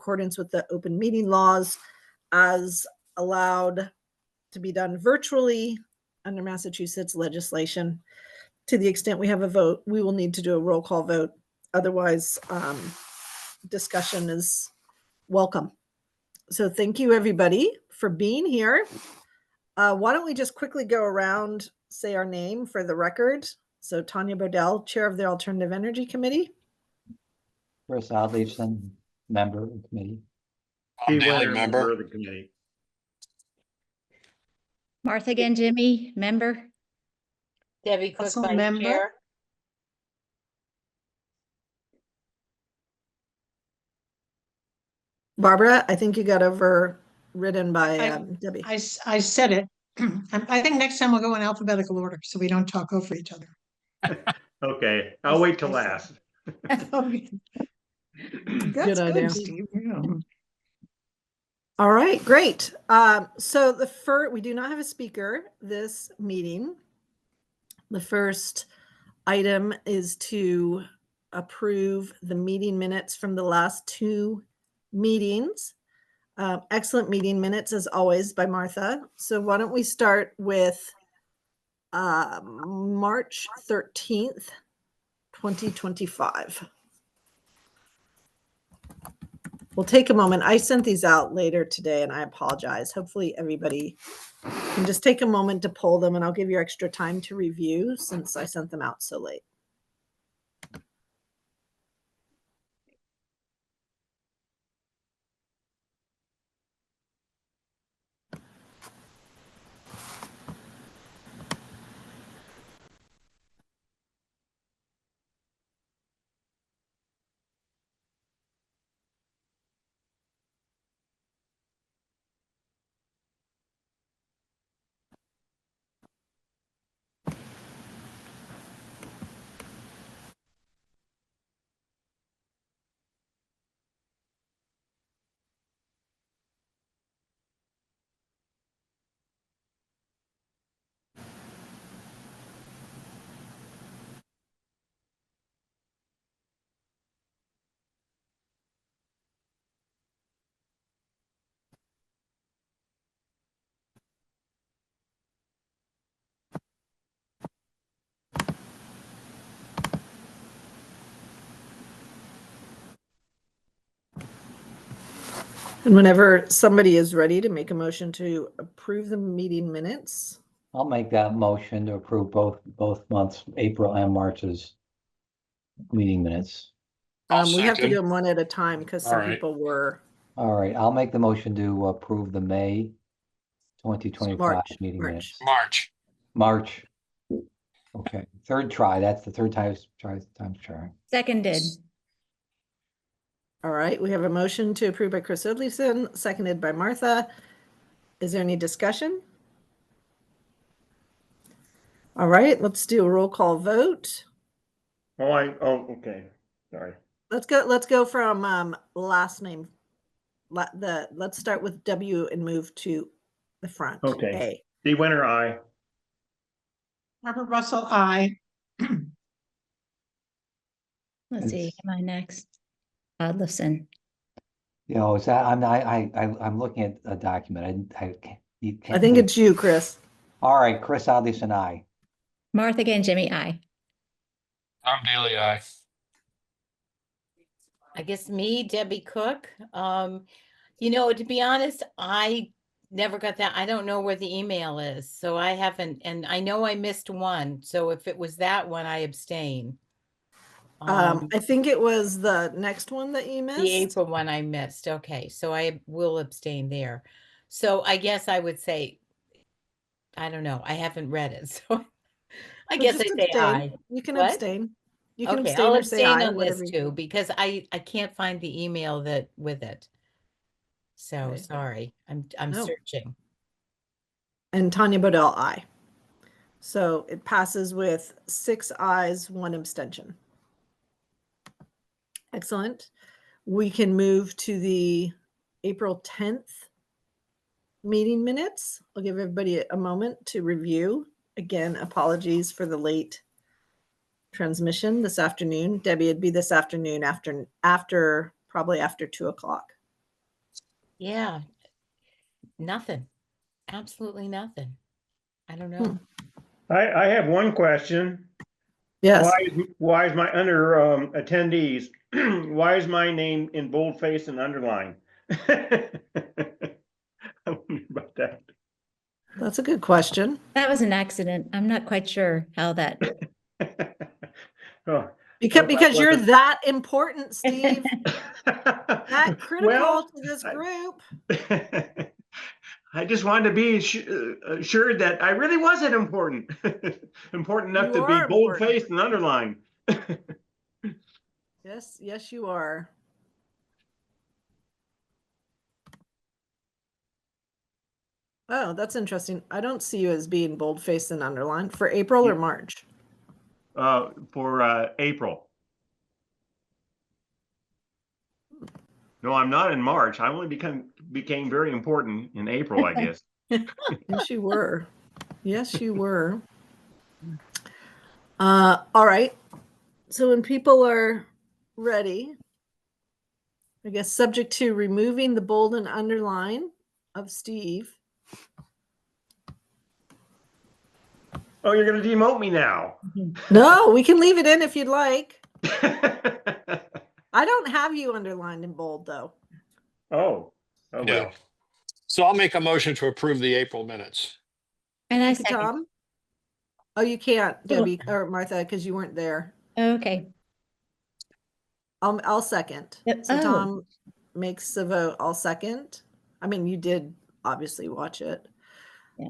accordance with the open meeting laws as allowed to be done virtually under Massachusetts legislation. To the extent we have a vote, we will need to do a roll call vote. Otherwise, discussion is welcome. So thank you, everybody, for being here. Why don't we just quickly go around, say our name for the record. So Tanya Bodell, Chair of the Alternative Energy Committee. Chris Adleifson, member of the committee. Tom Daly, member of the committee. Martha Gangemi, member. Debbie Cook, Also Vice member. Chair. Barbara, I think you got overridden by Debbie. I said it. I think next time we'll go in alphabetical order so we don't talk over each other. Okay, I'll wait till last. Okay. That's Good idea. Steve. Yeah. All right, great. So we do not have a speaker this meeting. The first item is to approve the meeting minutes from the last two meetings. Excellent meeting minutes as always by Martha. So why don't we start with March 13th, 2025. We'll take a moment. I sent these out later today and I apologize. Hopefully everybody can just take a moment to pull them and I'll give you extra time to review since I sent them out so late. And whenever somebody is ready to make a motion to approve the meeting minutes. I'll make that motion to approve both months, April and March's meeting minutes. I'll We have to second. do them one at a time because some All right. people were All right, I'll make the motion to approve the May 2025 March. meeting minutes. March. Okay, third try. That's the third time trying. Seconded. All right, we have a motion to approve by Chris Odleson, seconded by Martha. Is there any discussion? All right, let's do a roll call vote. Okay. Sorry. Let's go from last name. Let's start with W and move to the front. Okay. A. Steve Winter, aye. Barbara Russell, aye. Let's see, am I next? Listen, You know, is that I'm looking at a document. You I think it's you, Chris. all right. Chris Adleifson, aye. Martha Gangemi, aye. Tom Daly, aye. I guess me, Debbie Cook. To be honest, I never got that. I don't know where the email is. So I haven't, and I know I missed one. So if it was that one, I abstain. I think it was the next one that you missed. The April one I missed. Okay. So I will abstain there. So I guess I would say, I don't know. I haven't read it. So I guess I just say abstain. aye. You can What? abstain. You can Okay, abstain I'll or say abstain aye, on whatever this you- too, because I can't find the email that with it. So Okay. sorry, I'm No. searching. And Tanya Bodell, aye. So it passes with 6 ayes, 1 abstention. Excellent. We can move to the April 10th meeting minutes. I'll give everybody a moment to review. Again, apologies for the late transmission this afternoon. Debbie, it'd be this afternoon probably after 2 o'clock. Yeah. Nothing. Absolutely nothing. I don't know. I have one question. Yes. Why is my under attendees, why is my name in boldface and underlined? I wonder about that. That's a good question. That was an accident. I'm not quite sure how that. Oh. Because you're wasn't- that important, Steve, that critical Well, to this I- group. I just wanted to be assured that I really wasn't important. Important enough You to be are important. bold-faced and underlined. Yes, yes, you are. Oh, that's interesting. I don't see you as being bold-faced and underlined for April or March. For April. No, I'm not in March. I only became very important in April, I guess. Yes, you were. Yes, you were. All right. So when people are ready, I guess subject to removing the bold and underline of Steve. Oh, you're going to demote me now. No, we can leave it in if you'd like. I don't have you underlined in bold though. Oh, Yeah. well. So I'll make a motion to approve the April minutes. And I Thank you, second. Tom. Oh, you can't, Debbie or Martha, because you weren't there. Okay. I'll second. So Oh. Tom makes the vote. I'll second. I mean, you did obviously watch it. Yeah.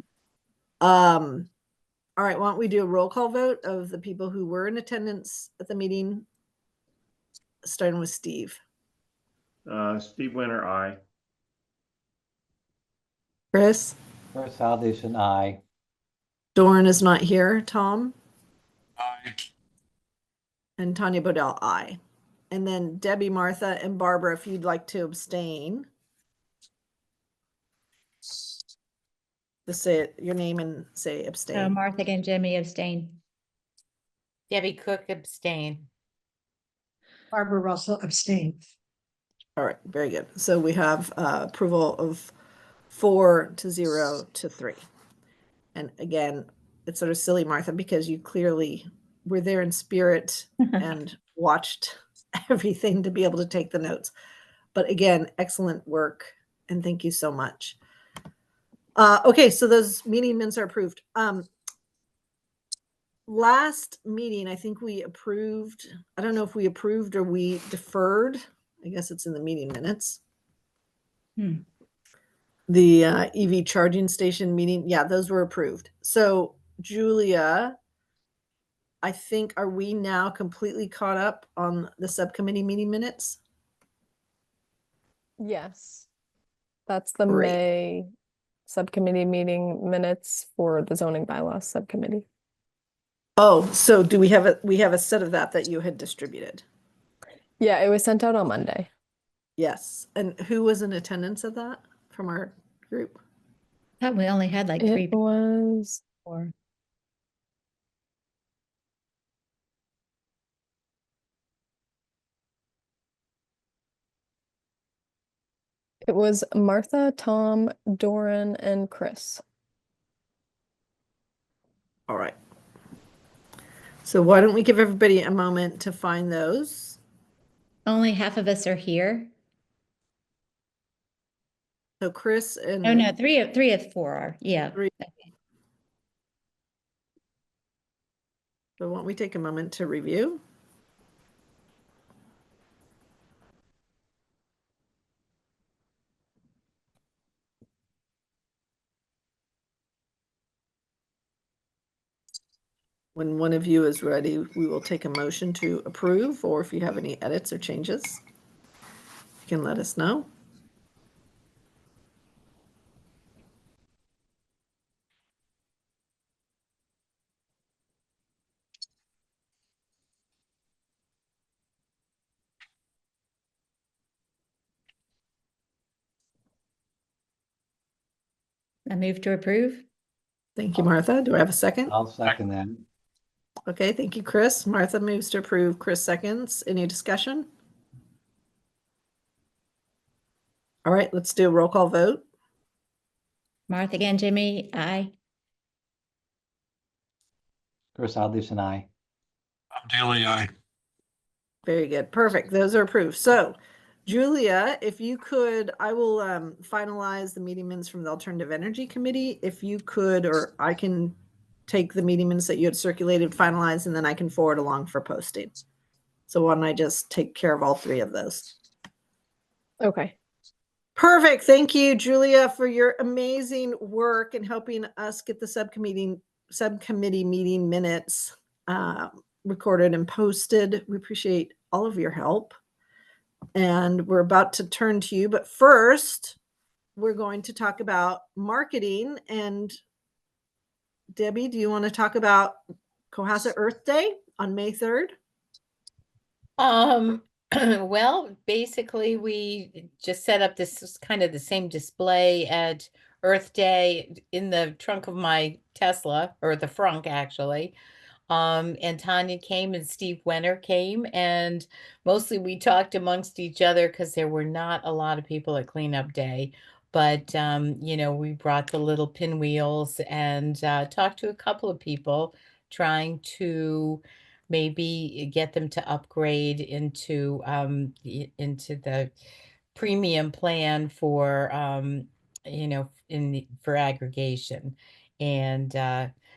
All right, why don't we do a roll call vote of the people who were in attendance at the meeting, starting with Steve. Steve Winter, aye. Chris? Chris Aldish, aye. Doran is not here. Tom? Aye. And Tanya Bodell, aye. And then Debbie, Martha, and Barbara, if you'd like to abstain. Just say your name and say abstain. Martha and Jimmy abstain. Debbie Cook abstain. Barbara Russell abstained. All right, very good. So we have approval of 4-0 to 3. And again, it's sort of silly, Martha, because you clearly were there in spirit and watched everything to be able to take the notes. But again, excellent work, and thank you so much. Okay, so those meeting minutes are approved. Last meeting, I think we approved, I don't know if we approved or we deferred. I guess it's in the meeting minutes. The EV charging station meeting, yeah, those were approved. So Julia, I think, are we now completely caught up on the subcommittee meeting minutes? Yes. That's the Great. May subcommittee meeting minutes for the zoning bylaws subcommittee. Oh, so do we have a set of that you had distributed? Yeah, it was sent out on Monday. Yes. And who was in attendance at that from our group? Thought we only had like 3 It was, or Martha, Tom, Doran, and Chris. All right. So why don't we give everybody a moment to find those? only half of us are here. So Chris and Oh no, three of 4 are. Yeah. Three. So why don't we take a moment to review? When one of you is ready, we will take a motion to approve, or if you have any edits or changes, you can let us know. I move to approve. Thank you, Martha. Do I have a second? I'll second that. Okay, thank you, Chris. Martha moves to approve. Chris seconds. Any discussion? All right, let's do a roll call vote. Martha Gangemi, aye. Chris Alderson, aye. Bob Daley, aye. Very good. Perfect. Those are approved. So Julia, if you could, I will finalize the meeting minutes from the Alternative Energy Committee. If you could, or I can take the meeting minutes that you had circulated, finalize, and then I can forward along for posting. So why don't I just take care of all three of those? Okay. Perfect. Thank you, Julia, for your amazing work in helping us get the subcommittee meeting minutes recorded and posted. We appreciate all of your help. And we're about to turn to you, but first, we're going to talk about marketing. And Debbie, do you want to talk about Cohasset Earth Day on May 3rd? Well, basically, we just set up this kind of the same display at Earth Day in the trunk of my Tesla, or the frunk actually. And Tanya came and Steve Wenner came, and mostly we talked amongst each other because there were not a lot of people at cleanup day. But we brought the little pinwheels and talked to a couple of people, trying to maybe get them to upgrade into the premium plan for for aggregation. And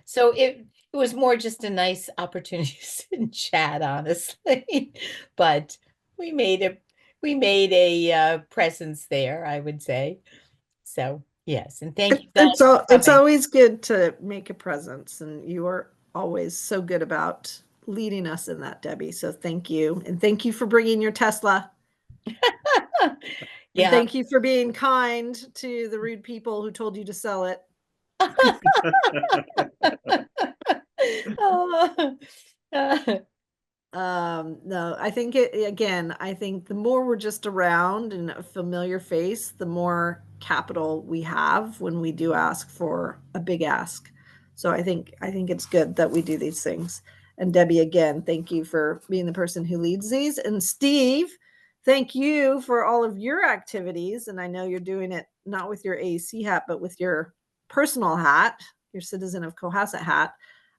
so it was more just a nice opportunity to sit and chat, honestly. But we made a presence there, I would say. So yes, and thank you guys for It's coming. always good to make a presence, and you are always so good about leading us in that, Debbie. So thank you. And thank you for bringing your Tesla. And Yeah. thank you for being kind to the rude people who told you to sell it. No, I think I think the more we're just around and a familiar face, the more capital we have when we do ask for a big ask. So I think it's good that we do these things. And Debbie, again, thank you for being the person who leads these. And Steve, thank you for all of your activities. And I know you're doing it not with your AEC hat, but with your personal hat, your Citizen of Cohasset hat,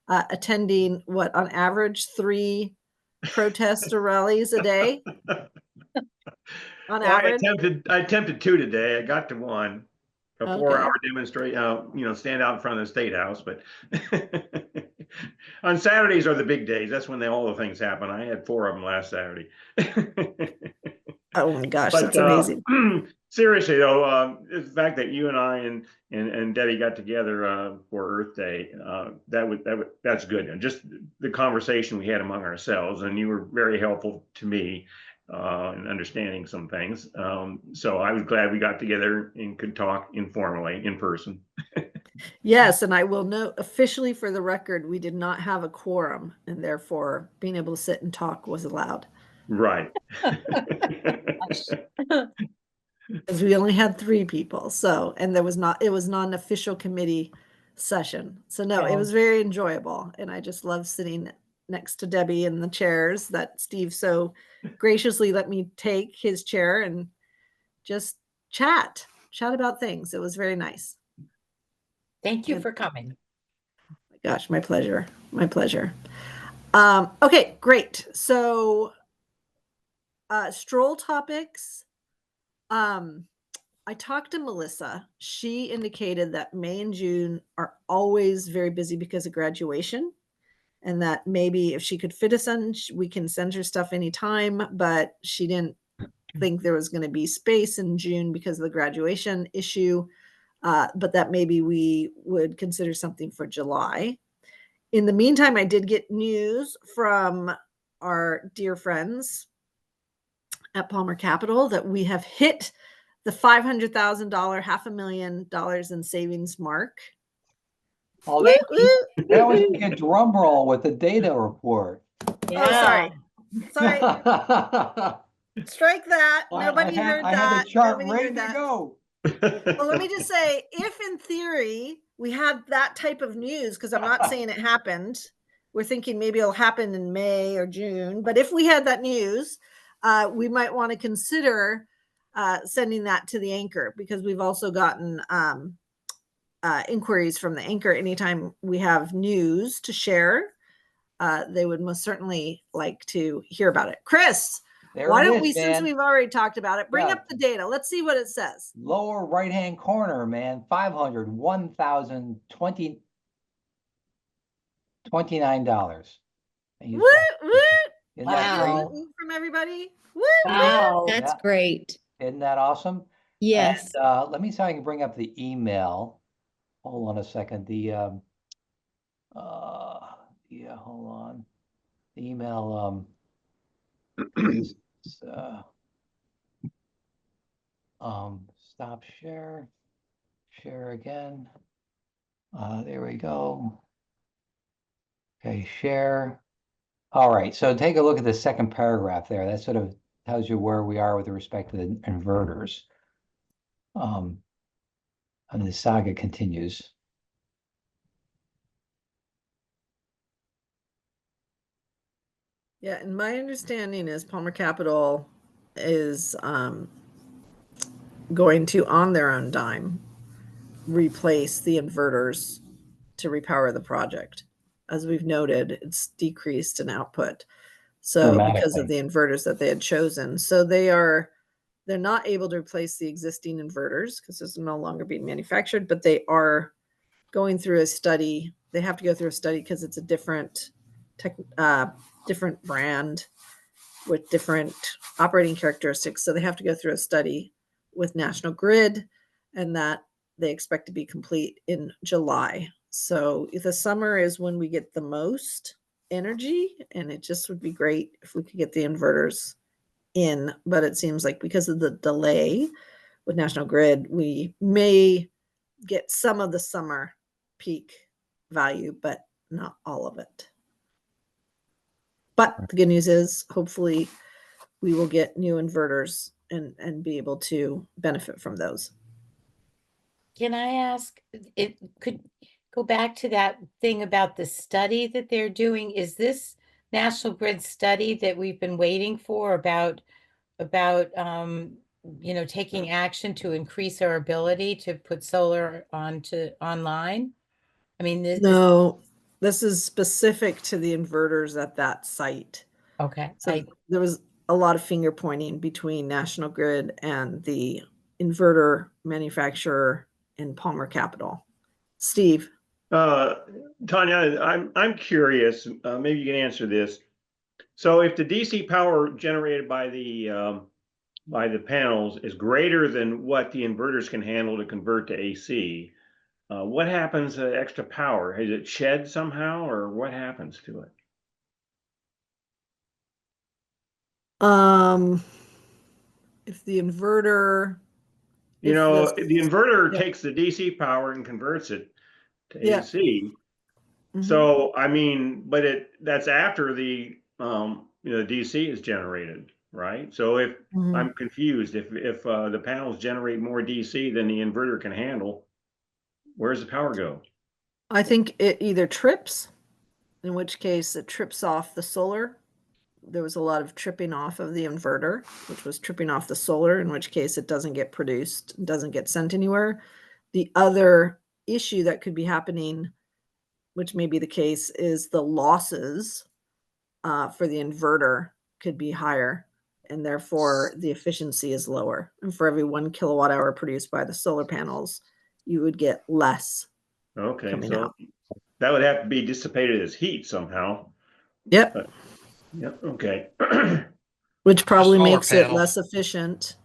attending what on average 3 protest or rallies a day on average. I attempted 2 today. I got to 1, a 4-hour demonstration, stand out in front of the State House. But on Saturdays are the big days. That's when all the things happen. I had 4 of them last Saturday. Oh my gosh, But that's amazing. Seriously though, the fact that you and I and Debbie got together for Earth Day, that's good. And just the conversation we had among ourselves, and you were very helpful to me in understanding some things. So I was glad we got together and could talk informally in person. Yes, and I will note officially for the record, we did not have a quorum, and therefore being able to sit and talk was allowed. Right. Because we only had 3 people. So, and it was not an official committee session. So no, it was very enjoyable. And I just love sitting next to Debbie in the chairs that Steve so graciously let me take his chair and just chat about things. It was very nice. Thank you for coming. Gosh, my pleasure. My pleasure. Okay, great. So stroll topics. I talked to Melissa. She indicated that May and June are always very busy because of graduation, and that maybe if she could fit us in, we can send her stuff anytime, but she didn't think there was going to be space in June because of the graduation issue, but that maybe we would consider something for July. In the meantime, I did get news from our dear friends at Palmer Capital that we have hit the $500,000, $500,000 in savings mark. Oh, Woo, woo. that was like a drum roll with the data report. Oh, sorry. Sorry. Strike that. Nobody heard I that. had the chart Nobody ready heard to that. go. Well, let me just say, if in theory we had that type of news, because I'm not saying it happened, we're thinking maybe it'll happen in May or June, but if we had that news, we might want to consider sending that to the anchor, because we've also gotten inquiries from the anchor anytime we have news to share. They would most certainly like to hear about it. Chris, There why it don't is, we, since man. we've already talked about it, bring Yeah. up the data. Let's see what it says. Lower right-hand corner, man, 500, $1,020, $29. And you- Woot, woot. Isn't Can I that get a great? Wow. woot woot from everybody? Woot, woot. Wow, that's Yeah. great. Isn't that awesome? Yes. And, let me see if I can bring up the email. Hold on a second. Yeah, hold on. The email, is, stop share again. There we go. Okay, share. All right, so take a look at the second paragraph there. That sort of tells you where we are with respect to the inverters. And the saga continues. Yeah, and my understanding is Palmer Capital is going to, on their own dime, replace the inverters to repower the project. As we've noted, it's decreased in output. So because of the inverters that they had chosen. So they're not able to replace the existing inverters because it's no longer being manufactured, but they are going through a study. They have to go through a study because it's a different different brand with different operating characteristics. So they have to go through a study with National Grid, and that they expect to be complete in July. So the summer is when we get the most energy, and it just would be great if we could get the inverters in. But it seems like because of the delay with National Grid, we may get some of the summer peak value, but not all of it. But the good news is hopefully we will get new inverters and be able to benefit from those. Can I ask, it could go back to that thing about the study that they're doing? Is this National Grid study that we've been waiting for about taking action to increase our ability to put solar online? I mean, No, this is specific to the inverters at that site. okay. So there was a lot of finger pointing between National Grid and the inverter manufacturer in Palmer Capital. Steve. Tanya, I'm curious, maybe you can answer this. So if the DC power generated by the panels is greater than what the inverters can handle to convert to AC, what happens to extra power? Is it shed somehow, or what happens to it? If the inverter, You if know, the- the inverter yeah. takes the DC power and converts it to Yeah. AC. Mhm. So, I mean, but that's after the DC is generated, right? So if Mhm. I'm confused, if the panels generate more DC than the inverter can handle, where's the power go? I think it either trips, in which case it trips off the solar. There was a lot of tripping off of the inverter, which was tripping off the solar, in which case it doesn't get produced, doesn't get sent anywhere. The other issue that could be happening, which may be the case, is the losses for the inverter could be higher, and therefore the efficiency is lower. And for every 1 kilowatt hour produced by the solar panels, you would get less Okay, coming so out. that would have to be dissipated as heat somehow. Yep. Yeah, okay. Which probably solar makes it panel. less efficient,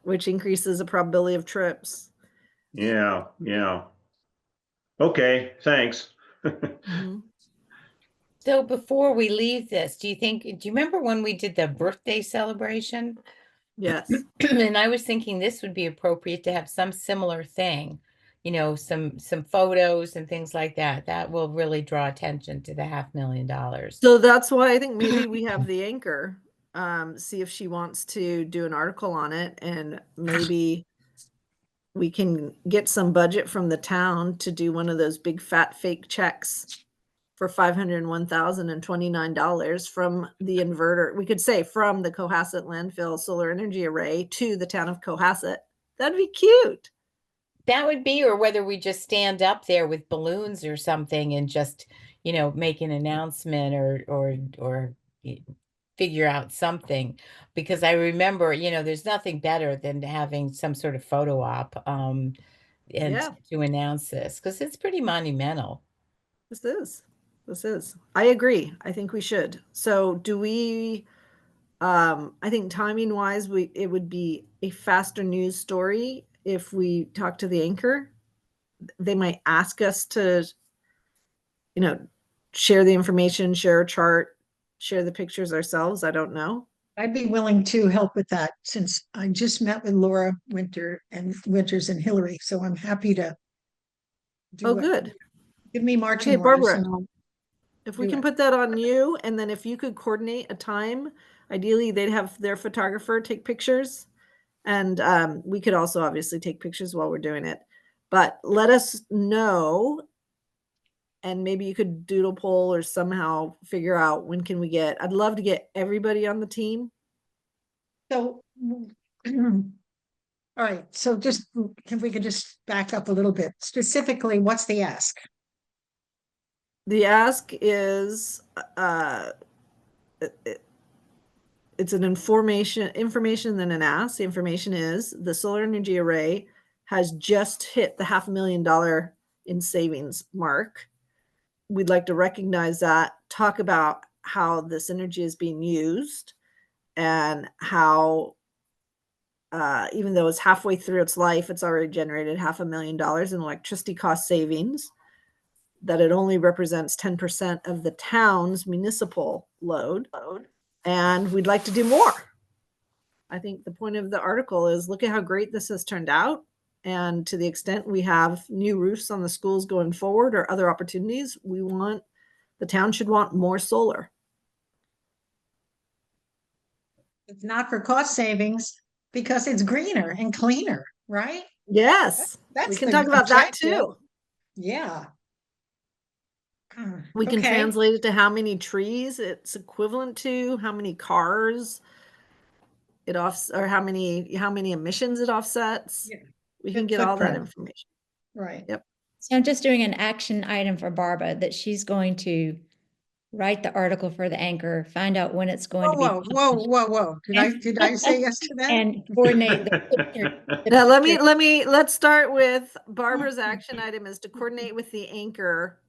which increases the probability of trips. Yeah. Okay, thanks. Mhm. So before we leave this, do you remember when we did the birthday celebration? Yes. And I was thinking this would be appropriate to have some similar thing, some photos and things like that. That will really draw attention to the $500,000. So that's why I think maybe we have the anchor, see if she wants to do an article on it, and maybe we can get some budget from the town to do one of those big fat fake checks for $501,029 from the inverter. We could say from the Cohasset landfill solar energy array to the town of Cohasset. That'd be cute. That would be, or whether we just stand up there with balloons or something and just, make an announcement or figure out something. Because I remember, there's nothing better than having some sort of photo op and Yeah. to announce this, because it's pretty monumental. This is. I agree. I think we should. So do we, I think timing wise, it would be a faster news story if we talk to the anchor. They might ask us to, share the information, share a chart, share the pictures ourselves. I don't know. I'd be willing to help with that since I just met with Laura Winters and Hillary, so I'm happy to. Oh, good. Give me marching Okay, orders. Barbara. and I'll If we do can it. put that on you, and then if you could coordinate a time, ideally they'd have their photographer take pictures. And we could also obviously take pictures while we're doing it. But let us know. And maybe you could doodle poll or somehow figure out when can we get, I'd love to get everybody on the team. So, all right, so just, if we could just back up a little bit, specifically, what's the ask? The ask is, it's an information than an ask. The information is the solar energy array has just hit the $500,000 in savings mark. We'd like to recognize that, talk about how this energy is being used and how, even though it's halfway through its life, it's already generated $500,000 in electricity cost savings, that it only represents 10% of the town's municipal load. And we'd like to do more. I think the point of the article is look at how great this has turned out. And to the extent we have new roofs on the schools going forward or other opportunities, the town should want more solar. It's not for cost savings because it's greener and cleaner, right? Yes, That's we can the talk about that objective. too. Yeah. We can Okay. translate it to how many trees it's equivalent to, how many cars it or how many emissions it offsets. Yeah. We can Good get all that footprint. information. Right. Yep. So I'm just doing an action item for Barbara that she's going to write the article for the anchor, find out when it's going to be Whoa, whoa, published, whoa, whoa. Did I say yes to that? and coordinate the picture. Now let's start with Barbara's action item is to coordinate with the anchor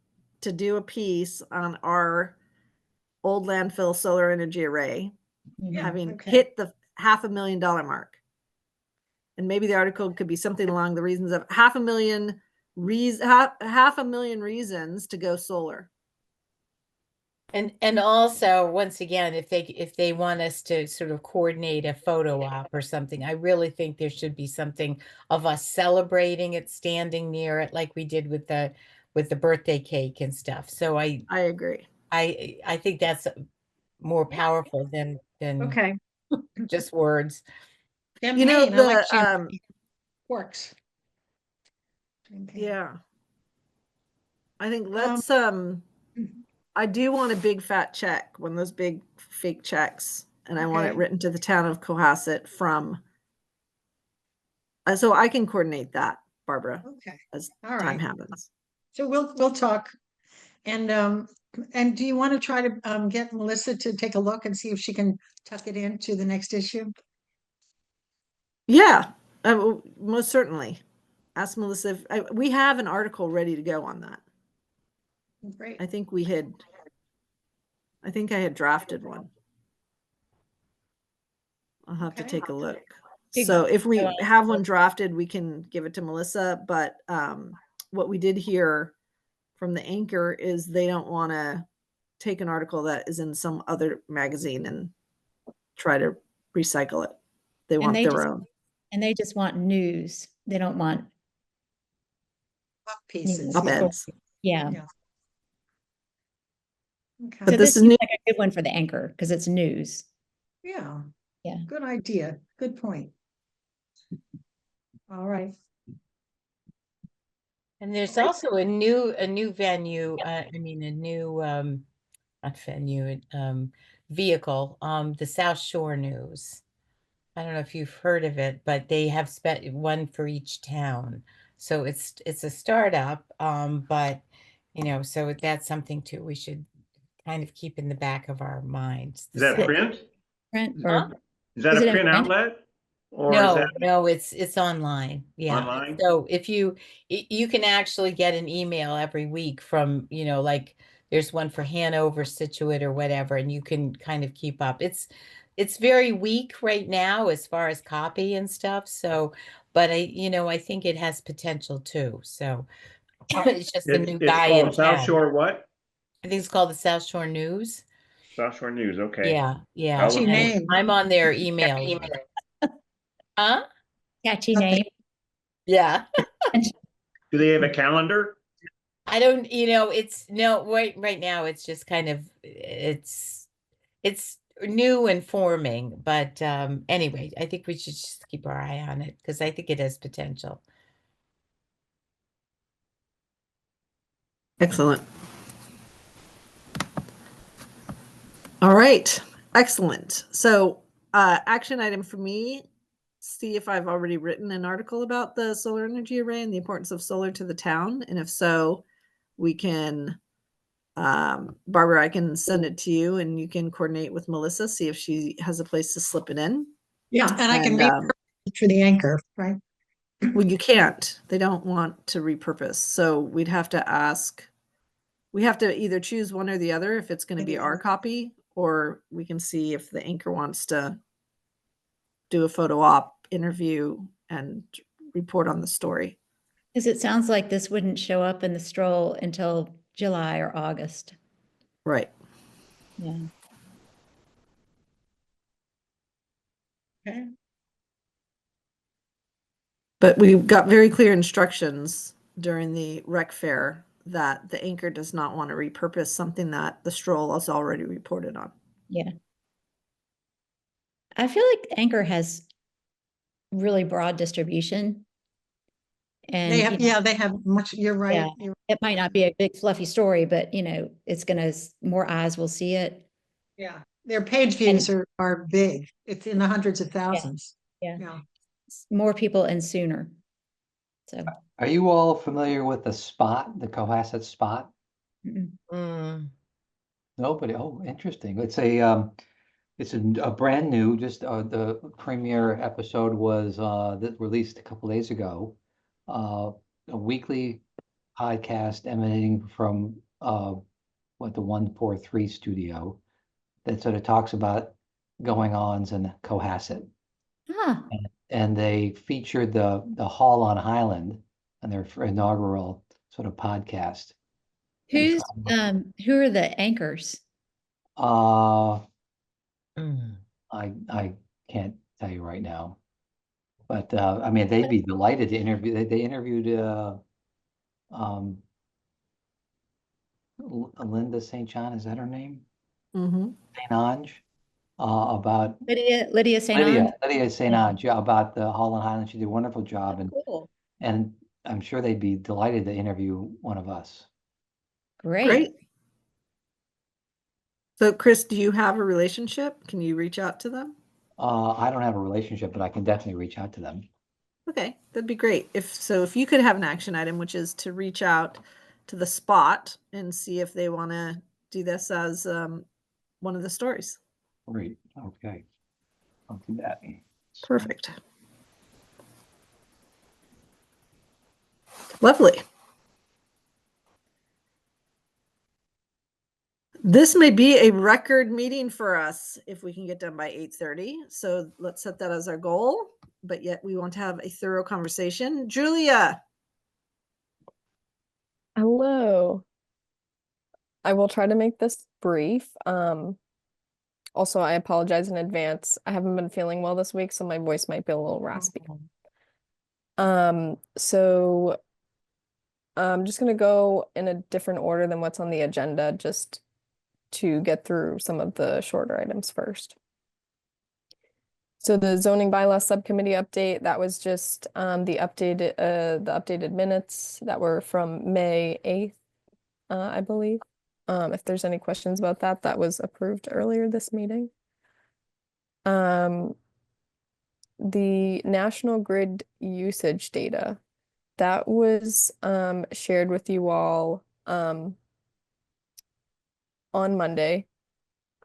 to do a piece on our old landfill solar energy array, Yeah, having okay. hit the $500,000 mark. And maybe the article could be something along the reasons of 500,000 reasons to go solar. And also, once again, if they want us to sort of coordinate a photo op or something, I really think there should be something of us celebrating it, standing near it, like we did with the birthday cake and stuff. So I agree. I think that's more powerful than Okay. just words. Champagne, I like champagne. Works. Champagne. Yeah. I think let's I do want a big fat check, one of those big fake checks, and I want it Okay. written to the town of Cohasset from. So I can coordinate that, Barbara, Okay. as All right. time happens. So we'll talk. And do you want to try to get Melissa to take a look and see if she can tuck it into the next issue? Yeah, most certainly. Ask Melissa if we have an article ready to go on that. Great. I think I had drafted one. I'll have to Okay. take a look. Good. So if we have one drafted, we can give it to Melissa. But what we did hear from the anchor is they don't want to take an article that is in some other magazine and try to recycle it. They want their own. And they just want news. They don't want Puff pieces. Op-eds. Yeah. Yeah. Okay. But So this this is seems new. like a good one for the anchor because it's news. Yeah. Yeah. Good idea. Good point. All right. And there's also a new venue, I mean, a new, not venue, vehicle, the South Shore News. I don't know if you've heard of it, but they have one for each town. So it's a startup, but so that's something too we should kind of keep in the back of our minds. Is that South- print? Print Huh? or, Is that Is a it in print print? outlet? Or is No, that no, it's online. Yeah. online? So if you can actually get an email every week from, like there's one for Hanover, Situate or whatever, and you can kind of keep up. It's very weak right now as far as copy and stuff. So, but I think it has potential too. So it's just a new It's guy in called South town. Shore what? I think it's called the South Shore News. South Shore News, okay. Yeah, yeah. I'll look Catchy for it. name. I'm on their email. Huh? catchy Nothing. name. Yeah. Do they have a calendar? I don't, it's no, right now it's just kind of it's new and forming, but anyway, I think we should just keep our eye on it because I think it has potential. Excellent. All right, excellent. So action item for me, see if I've already written an article about the solar energy array and the importance of solar to the town. And if so, we can, Barbara, I can send it to you and you can coordinate with Melissa, see if she has a place to slip it in. Yeah, and I can And, repurpose for the anchor, right? well, you can't, they don't want to repurpose. So we'd have to ask, we have to either choose one or the other if it's going to be Maybe our one. copy, or we can see if the anchor wants to do a photo op interview and report on the story. Because it sounds like this wouldn't show up in the stroll until July or August. Right. Yeah. Okay. But we got very clear instructions during the rec fair that the anchor does not want to repurpose something that the stroll has already reported on. Yeah. I feel like Anchor has really broad distribution. And They have, yeah, they have much, you're right. Yeah. You're- it might not be a big fluffy story, but it's gonna, more eyes will see it. Yeah, their page views are big. It's in the hundreds of thousands. Yeah. Yeah. More people and sooner. So, Are you all familiar with the Spot, the Cohasset Spot? mm, Mm. Nobody. Oh, interesting. It's a brand new, just the premiere episode was released a couple days ago. A weekly podcast emanating from the 143 studio that sort of talks about going-ons in Cohasset. ah, And they featured the Hall on Highland and their inaugural sort of podcast. who are the anchors? Uh, Mm. I can't tell you right now, but I mean they'd be delighted to interview. They interviewed Linda St. John, is that her name? Mm-hmm. St. Ange, about Lydia St. Ange? Lydia St. Ange, yeah, about the Hall on Highland. She did a wonderful job, Cool. and I'm sure they'd be delighted to interview one of us. Great. So Chris, do you have a relationship? Can you reach out to them? I don't have a relationship, but I can definitely reach out to them. Okay, that'd be great. If you could have an action item, which is to reach out to the Spot and see if they want to do this as one of the stories. Great, okay. I'll do that. Perfect. Lovely. This may be a record meeting for us if we can get done by 8:30. So let's set that as our goal, but yet we want to have a thorough conversation. Julia. Hello. I will try to make this brief. Also, I apologize in advance. I haven't been feeling well this week, so my voice might be a little raspy. So I'm just gonna go in a different order than what's on the agenda, just to get through some of the shorter items first. So the zoning bylaw subcommittee update, that was just the updated minutes that were from May 8th, I believe. If there's any questions about that, that was approved earlier this meeting. The National Grid usage data, that was shared with you all on Monday.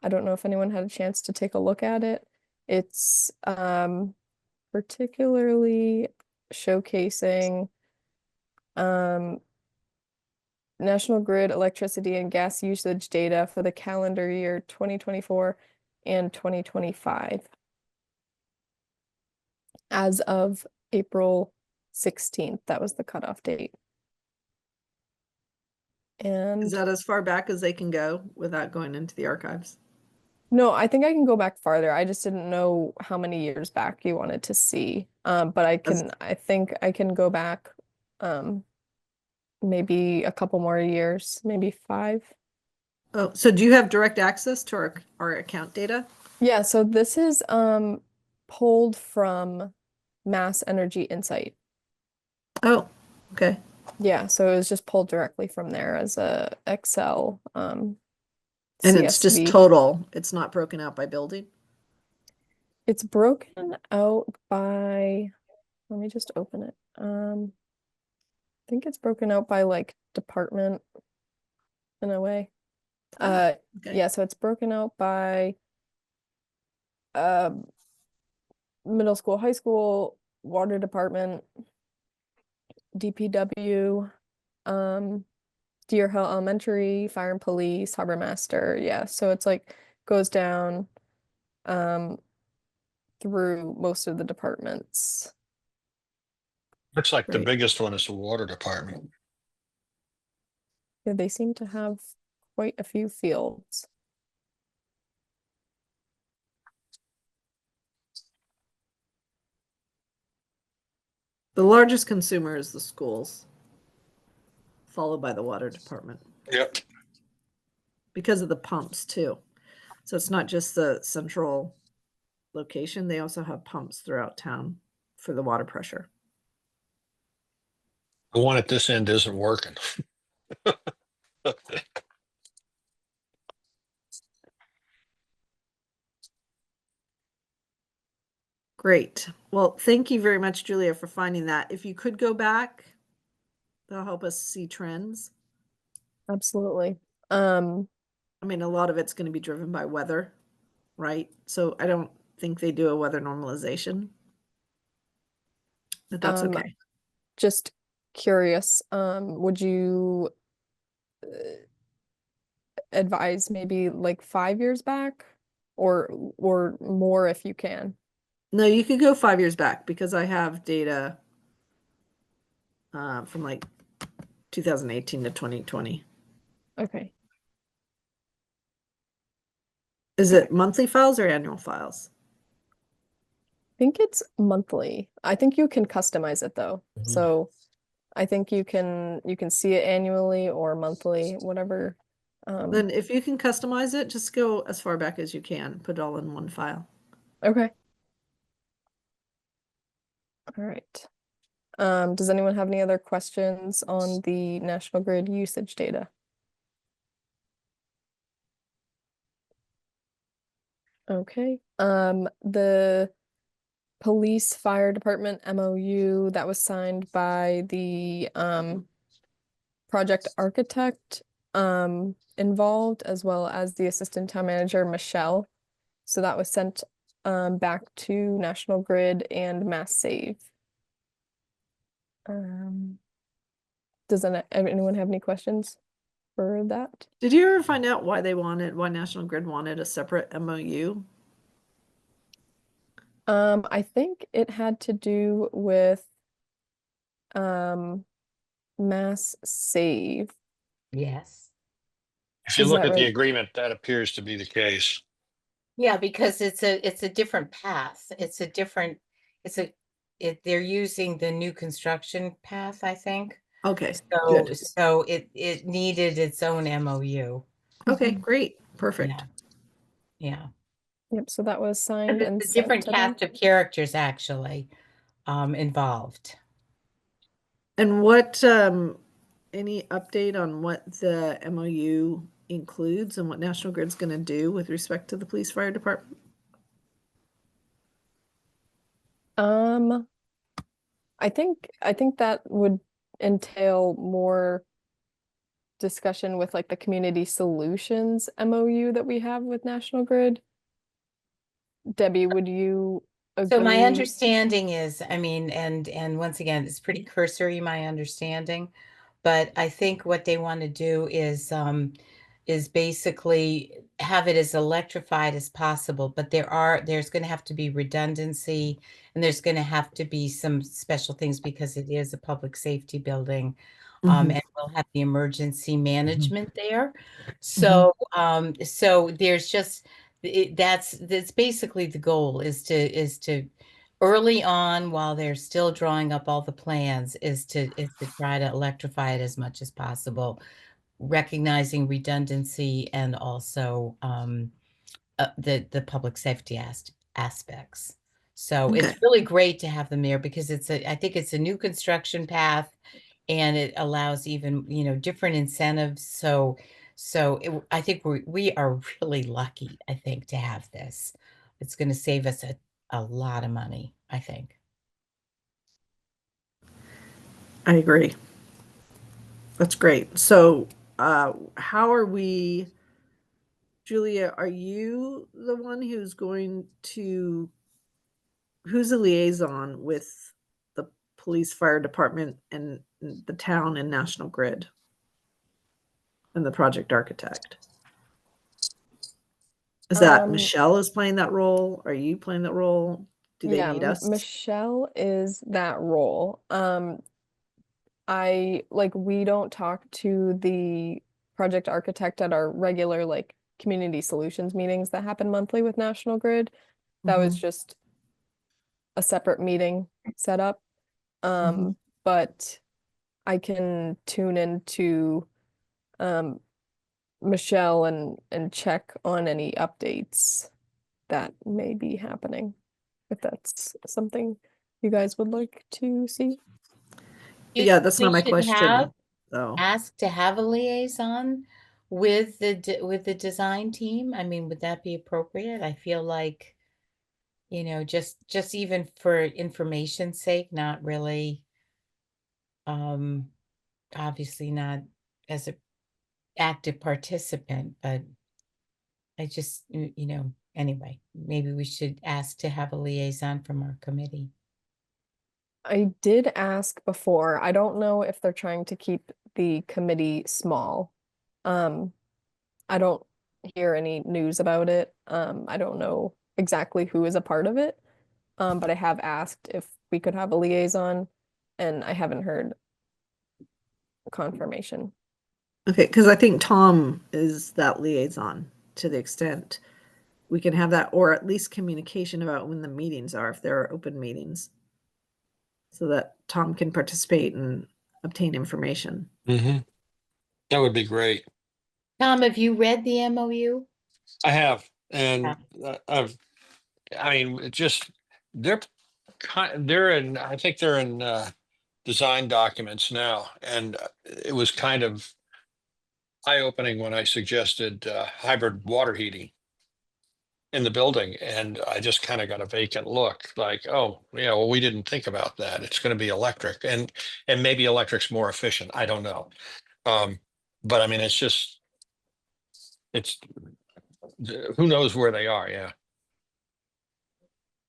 I don't know if anyone had a chance to take a look at it. It's particularly showcasing National Grid electricity and gas usage data for the calendar year 2024 and 2025 as of April 16th. That was the cutoff date. And Is that as far back as they can go without going into the archives? no, I think I can go back farther. I just didn't know how many years back you wanted to see. But I think I can go back maybe a couple more years, maybe 5. Oh, so do you have direct access to our account data? Yeah, so this is pulled from Mass Energy Insight. Oh, okay. Yeah, so it was just pulled directly from there as a Excel And it's just CSV. total. It's not broken out by building. It's broken out by, let me just open it. I think it's broken out by like department in a way. Okay. Yeah, so it's broken out by middle school, high school, water department, DPW, Deer Hill Elementary, Fire and Police, Harbor Master. Yeah, so it's like goes down through most of the departments. Looks like the Right. biggest one is the water department. Yeah, they seem to have quite a few fields. The largest consumer is the schools, followed by the water department Yep. because of the pumps too. So it's not just the central location. They also have pumps throughout town for the water pressure. The one at this end isn't working. Great. Well, thank you very much, Julia, for finding that. If you could go back, that'll help us see trends. Absolutely. I mean, a lot of it's going to be driven by weather, right? So I don't think they do a weather normalization, but that's okay. Just curious, would you advise maybe like 5 years back or more if you can? No, you could go 5 years back because I have data from like 2018 to 2020. Okay. Is it monthly files or annual files? I think it's monthly. I think you can customize it though. Mhm. So I think you can see it annually or monthly, whatever. Then if you can customize it, just go as far back as you can, put it all in one file. Okay. All right. Does anyone have any other questions on the National Grid usage data? Okay. The police fire department MOU that was signed by the project architect involved as well as the assistant town manager Michelle. So that was sent back to National Grid and Mass Save. Does anyone have any questions for that? Did you ever find out why National Grid wanted a separate MOU? I think it had to do with Mass Save. Yes. If you Is look that at the right? agreement, that appears to be the case. Yeah, because it's a different path. They're using the new construction path, I think. Okay, So, good. so it needed its own MOU. Okay, great, perfect. Yeah. Yeah. Yep, so that was signed and It's a sent different to them. cast of characters actually involved. And what, any update on what the MOU includes and what National Grid's gonna do with respect to the police fire department? Um, I think that would entail more discussion with like the community solutions MOU that we have with National Grid. Debbie, would you So my agree? understanding is, I mean, and once again, it's pretty cursory, my understanding. But I think what they want to do is basically have it as electrified as possible. But there's going to have to be redundancy, and there's going to have to be some special things because it is a public safety building. Mhm. And we'll have the emergency management there. So so there's just that's basically the goal is to early on while they're still drawing up all the plans is to try to electrify it as much as possible, recognizing redundancy and also the public safety aspects. So Okay. it's really great to have them there because I think it's a new construction path and it allows even, different incentives. So I think we are really lucky, I think, to have this. It's going to save us a lot of money, I think. I agree. That's great. So, how are we, Julia, are you the one who's who's a liaison with the police fire department and the town and National Grid and the project architect? Is that Um, Michelle is playing that role? Are you playing that role? Do they Yeah, need us? Michelle is that role. We don't talk to the project architect at our regular like community solutions meetings that happen monthly with National Grid. That was Mhm. just a separate meeting set up. Mhm. But I can tune into Michelle and check on any updates that may be happening, if that's something you guys would like to see. Yeah, that's We not my should question, though. ask to have a liaison with with the design team. I mean, would that be appropriate? I feel like, just even for information's sake, not really, um, obviously not as a active participant, but I just, anyway, maybe we should ask to have a liaison from our committee. I did ask before. I don't know if they're trying to keep the committee small. Um, I don't hear any news about it. I don't know exactly who is a part of it. But I have asked if we could have a liaison, and I haven't heard confirmation. Okay, because I think Tom is that liaison to the extent we can have that, or at least communication about when the meetings are, if there are open meetings, so that Tom can participate and obtain information. Mm-hmm. That would be great. Tom, have you read the MOU? I have, and Yeah. I mean, it just, they're in, I think they're in, design documents now, and it was kind of eye-opening when I suggested, hybrid water heating in the building, and I just kind of got a vacant look, like, oh, yeah, well, we didn't think about that. It's going to be electric, and maybe electric's more efficient. I don't know. But I mean, it's who knows where they are. Yeah.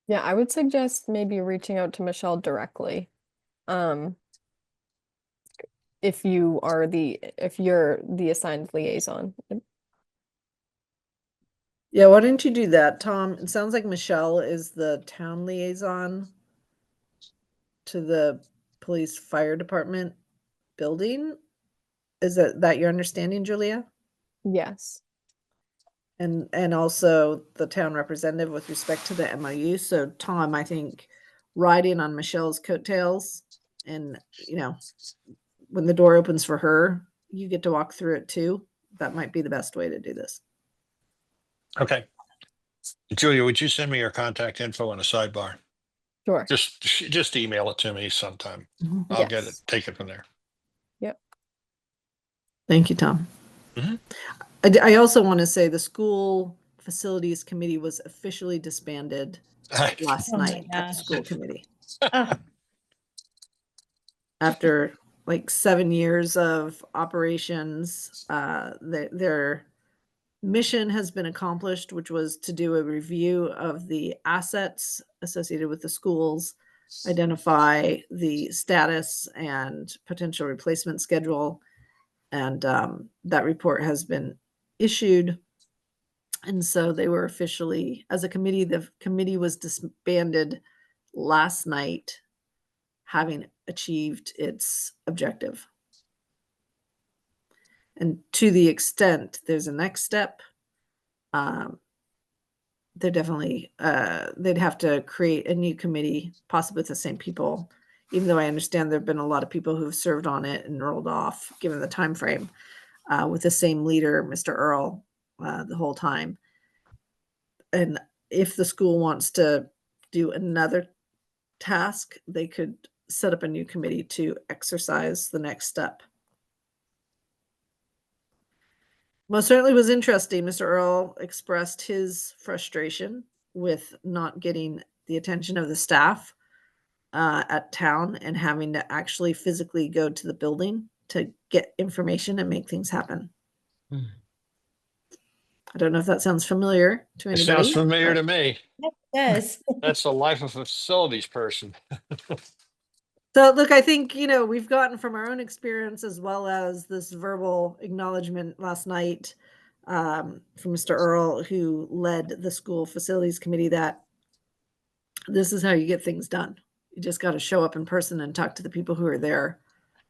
Yeah, I would suggest maybe reaching out to Michelle directly. Um, if you're the assigned liaison. Yeah, why don't you do that, Tom? It sounds like Michelle is the town liaison to the police fire department building. Is that your understanding, Julia? Yes. And also the town representative with respect to the MOU. So Tom, I think riding on Michelle's coattails and, when the door opens for her, you get to walk through it too. That might be the best way to do this. Okay. Julia, would you send me your contact info in a sidebar? Sure. Just email it to me sometime. Mhm. I'll get it, Yes. take it from there. Thank you, Tom. Mhm. I also want to say the school facilities committee was officially disbanded last Oh my night at the gosh. school committee. Ah, After like 7 years of operations, their mission has been accomplished, which was to do a review of the assets associated with the schools, identify the status and potential replacement schedule. And that report has been issued. And so they were officially, as a committee, the committee was disbanded last night, having achieved its objective. And to the extent there's a next step, they're definitely, they'd have to create a new committee, possibly with the same people, even though I understand there've been a lot of people who've served on it and rolled off, given the time frame, with the same leader, Mr. Earl, the whole time. And if the school wants to do another task, they could set up a new committee to exercise the next step. Most certainly was interesting. Mr. Earl expressed his frustration with not getting the attention of the staff at town and having to actually physically go to the building to get information and make things happen. Hmm. I don't know if that sounds familiar to It anybody. sounds familiar but- to me. yes. That's the life of a facilities person. So look, I think, we've gotten from our own experience as well as this verbal acknowledgement last night from Mr. Earl, who led the school facilities committee, that this is how you get things done. You just got to show up in person and talk to the people who are there,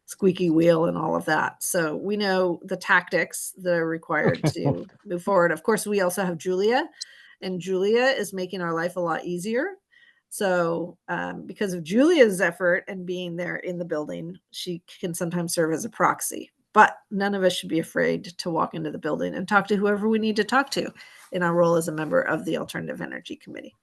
squeaky wheel and all of that. So we know the tactics that are required to move forward. Of course, we also have Julia, and Julia is making our life a lot easier. So because of Julia's effort and being there in the building, she can sometimes serve as a proxy. But none of us should be afraid to walk into the building and talk to whoever we need to talk to in our role as a member of the Alternative Energy Committee.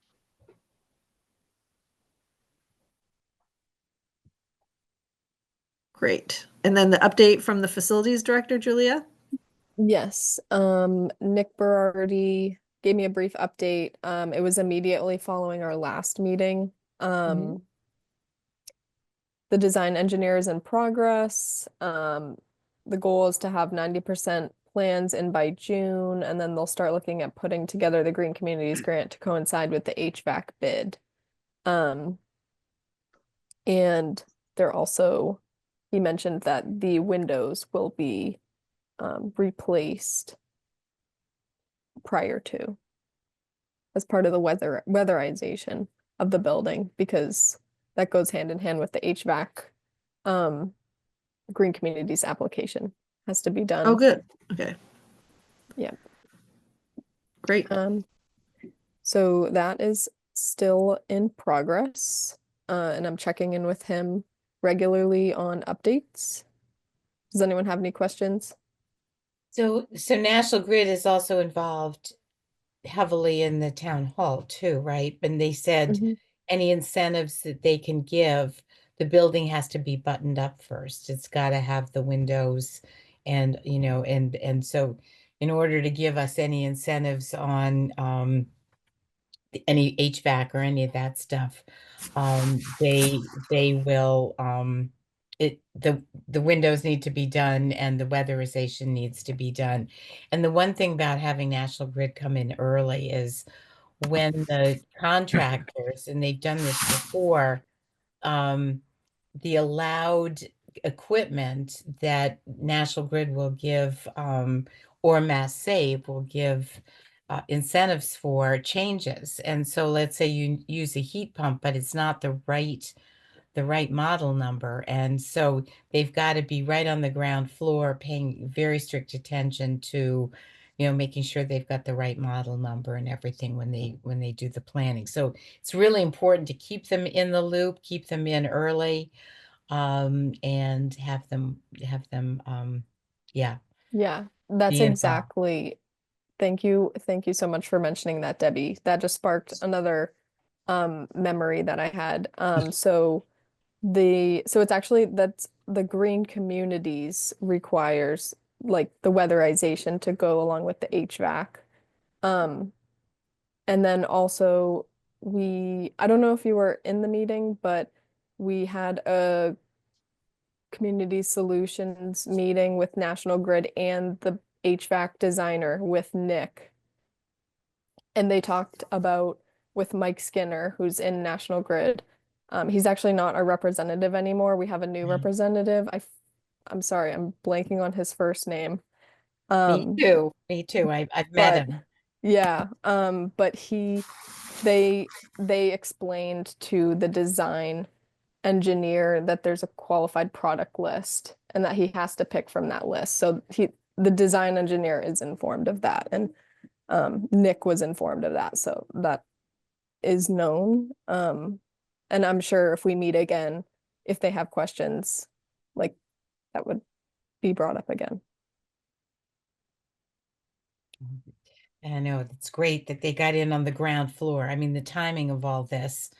Great. And then the update from the facilities director, Julia? Yes, Nick Berardi gave me a brief update. It was immediately following our last meeting. Mhm. The design engineer is in progress. The goal is to have 90% plans in by June, and then they'll start looking at putting together the Green Communities grant to coincide with the HVAC bid. And they're also, he mentioned that the windows will be replaced prior to, as part of the weatherization of the building, because that goes hand in hand with the HVAC. Green Communities application has to be done. Oh, good. Okay. Yeah. Great. So that is still in progress, and I'm checking in with him regularly on updates. Does anyone have any questions? So National Grid is also involved heavily in the town hall too, right? And they said Mhm. any incentives that they can give, the building has to be buttoned up first. It's got to have the windows and, and so in order to give us any incentives on any HVAC or any of that stuff, they will the windows need to be done and the weatherization needs to be done. And the one thing about having National Grid come in early is when the contractors, and they've done this before, the allowed equipment that National Grid will give, or Mass Save will give incentives for changes. And so let's say you use a heat pump, but it's not the right model number. And so they've got to be right on the ground floor, paying very strict attention to, making sure they've got the right model number and everything when they do the planning. So it's really important to keep them in the loop, keep them in early, and have them, yeah. Yeah, that's Be involved. exactly Thank you so much for mentioning that, Debbie. That just sparked another memory that I had. So it's actually that's the green communities requires like the weatherization to go along with the HVAC. And then also I don't know if you were in the meeting, but we had a community solutions meeting with National Grid and the HVAC designer with Nick. And they talked about with Mike Skinner, who's in National Grid. He's actually not our representative anymore. We have a new representative. I'm sorry, I'm blanking on his first name. Me too. Me too. I've met him. Yeah, but they explained to the design engineer that there's a qualified product list and that he has to pick from that list. So the design engineer is informed of that, and Nick was informed of that, so that is known. And I'm sure if we meet again, if they have questions, like that would be brought up again. I know it's great that they got in on the ground floor. I mean, the timing of all this,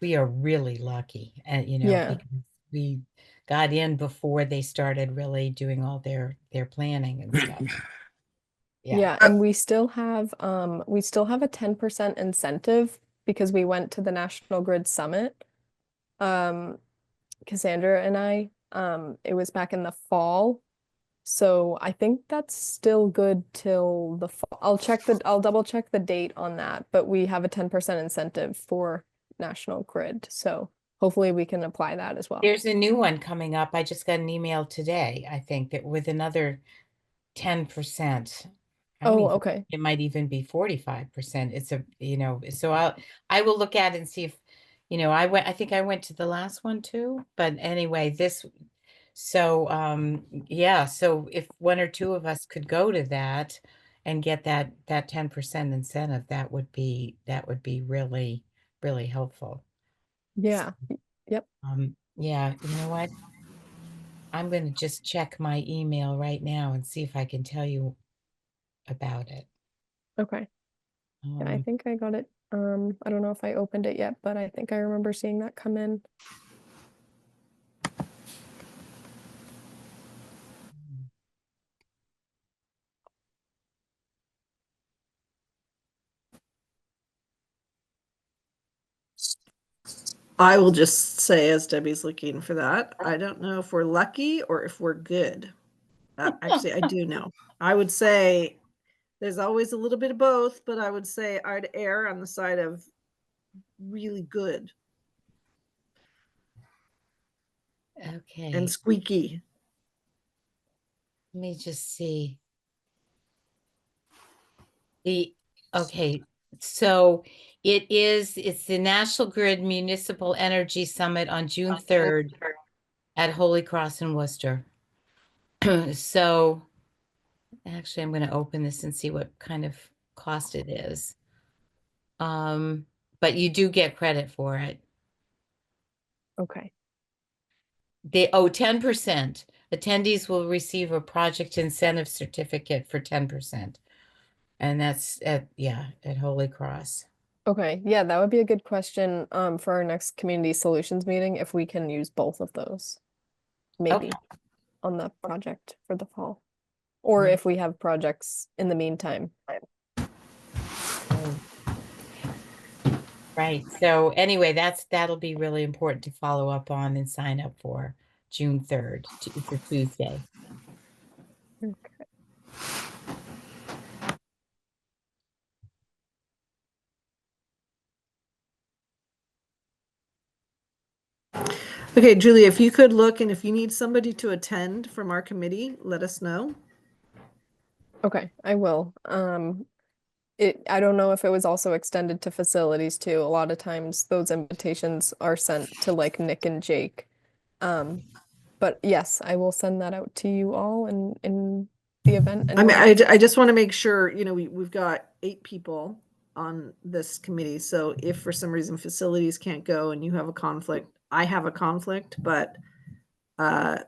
we are really lucky, and Yeah. because we got in before they started really doing all their planning and stuff. Yeah, and we still have a 10% incentive because we went to the National Grid Summit. Cassandra and I, it was back in the fall. So I think that's still good till the fall. I'll double check the date on that, but we have a 10% incentive for National Grid. So hopefully we can apply that as well. There's a new one coming up. I just got an email today, I think, that with another 10%. Oh, okay. It might even be 45%. It's so I will look at it and see if, I think I went to the last one too, but anyway, yeah, so if one or two of us could go to that and get that 10% incentive, that would be really, really helpful. Yeah. Yep. Yeah, you know what? I'm going to just check my email right now and see if I can tell you about it. Okay. Yeah, I think I got it. I don't know if I opened it yet, but I think I remember seeing that come in. I will just say, as Debbie's looking for that, I don't know if we're lucky or if we're good. Actually, I do know. I would say there's always a little bit of both, but I would say I'd err on the side of really good Okay. and squeaky. Let me just see. Okay, so it's the National Grid Municipal Energy Summit on June 3rd at Holy Cross in Worcester. So actually, I'm going to open this and see what kind of cost it is. But you do get credit for it. Okay. 10%. Attendees will receive a project incentive certificate for 10%. And that's at Holy Cross. Okay. Yeah, that would be a good question for our next community solutions meeting if we can use both of those. Maybe on the project for the fall. Or if we have projects in the meantime. Right. So anyway, that'll be really important to follow up on and sign up for June 3rd. It's a Tuesday. Okay. Okay, Julie, if you could look, and if you need somebody to attend from our committee, let us know. Okay, I will. I don't know if it was also extended to facilities too. A lot of times those invitations are sent to like Nick and Jake. But yes, I will send that out to you all in the event. I mean, Anyone- I just want to make sure, we've got 8 people on this committee. So if for some reason facilities can't go and you have a conflict, I have a conflict, but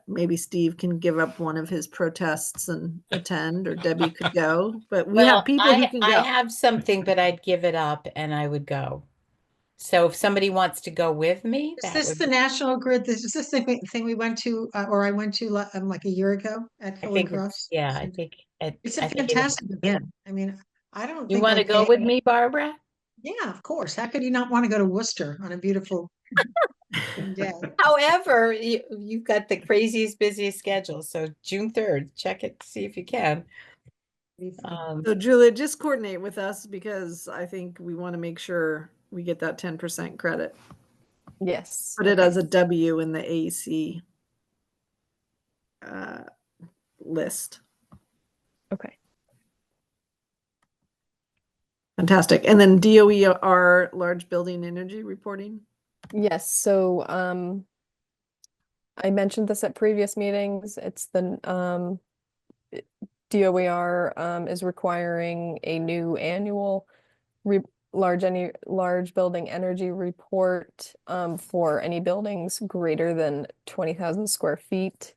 Maybe Steve can give up one of his protests and attend, or Debbie could go, but we have people who can I go. have something, but I'd give it up and I would go. So if somebody wants to go with me, Is that this would the be, National Grid? Is this the thing we went to, or I went to like a year ago at I Holy think it's, Cross? yeah, I think It's a I think it is. fantastic event. I mean, I don't You think want to I'd go pay- with me, Barbara? Yeah, of course. How could you not want to go to Worcester on a beautiful day? However, you've got the craziest, busiest schedule. So June 3rd, check it, see if you can. So Julia, just coordinate with us, because I think we want to make sure we get that 10% credit. Yes. Put it as a W in the AEC list. Okay. Fantastic. And then DOER, large building energy reporting. Yes, so I mentioned this at previous meetings. It's the DOER is requiring a new annual large building energy report for any buildings greater than 20,000 square feet.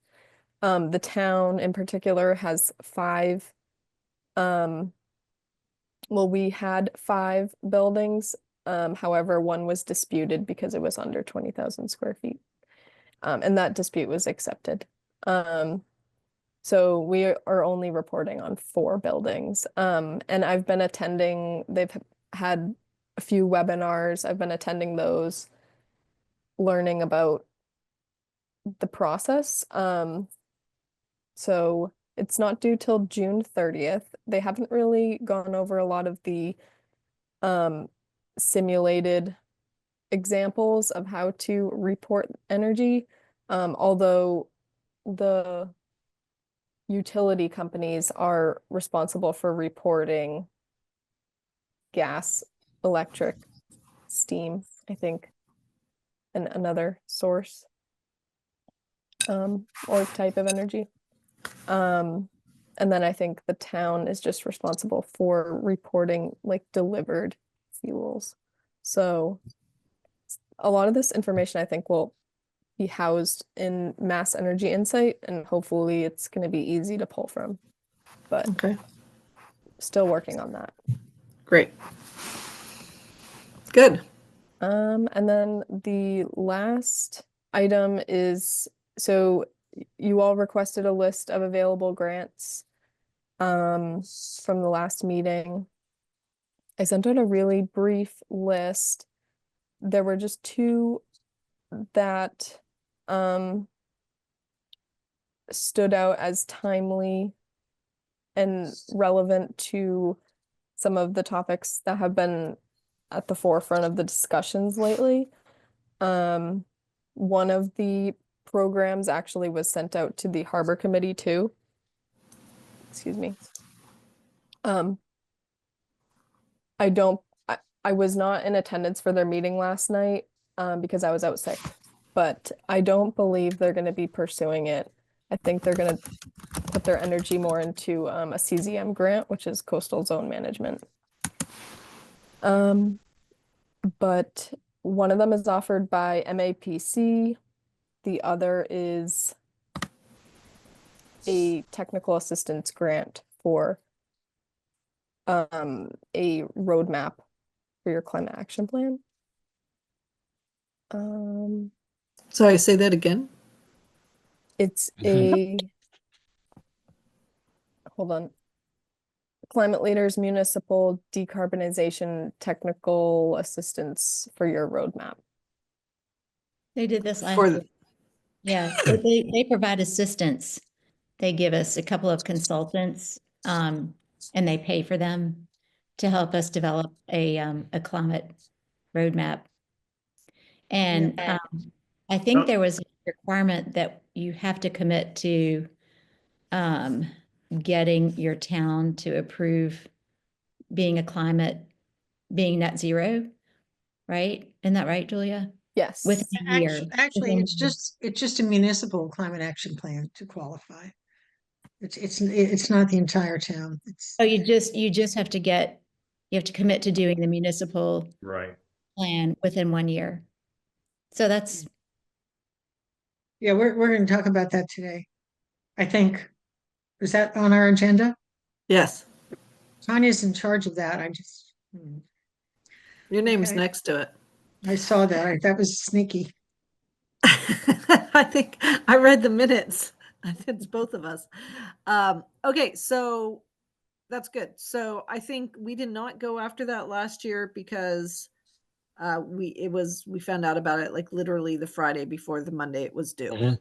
The town in particular has 5 well, we had 5 buildings. However, one was disputed because it was under 20,000 square feet. And that dispute was accepted. So we are only reporting on 4 buildings. And I've been attending, they've had a few webinars. I've been attending those, learning about the process. So it's not due till June 30th. They haven't really gone over a lot of the simulated examples of how to report energy, although the utility companies are responsible for reporting gas, electric, steam, I think, and another source or type of energy. And then I think the town is just responsible for reporting like delivered fuels. So a lot of this information I think will be housed in Mass Energy Insight, and hopefully it's going to be easy to pull from. But Okay, still working on that. great. Good. And then the last item is, so you all requested a list of available grants from the last meeting. I sent out a really brief list. There were just 2 that stood out as timely and relevant to some of the topics that have been at the forefront of the discussions lately. One of the programs actually was sent out to the Harbor Committee too. Excuse me. I was not in attendance for their meeting last night because I was out sick, but I don't believe they're going to be pursuing it. I think they're going to put their energy more into a CZM grant, which is Coastal Zone Management. But one of them is offered by MAPC. The other is a technical assistance grant for a roadmap for your climate action plan. Sorry, say that again. It's a, hold on. Climate Leaders Municipal Decarbonization Technical Assistance for your roadmap. They did this last For year. Yeah, so they provide assistance. They give us a couple of consultants, and they pay for them to help us develop a climate roadmap. And I think there was a requirement that you have to commit to getting your town to approve being net zero, right? Isn't that right, Julia? Yes. Within a year. Actually, Within- it's just a municipal climate action plan to qualify. It's not the entire town. It's Oh, you just have to you have to commit to doing the municipal Right. plan within 1 year. So that's Yeah, we're gonna talk about that today. I think. Is that on our agenda? Yes, Tanya's in charge of that. your name's Okay. next to it. I saw that. That was sneaky. I think I read the minutes. It's both of us. Okay, so that's good. So I think we did not go after that last year because we found out about it like literally the Friday before the Monday it was due. Mhm.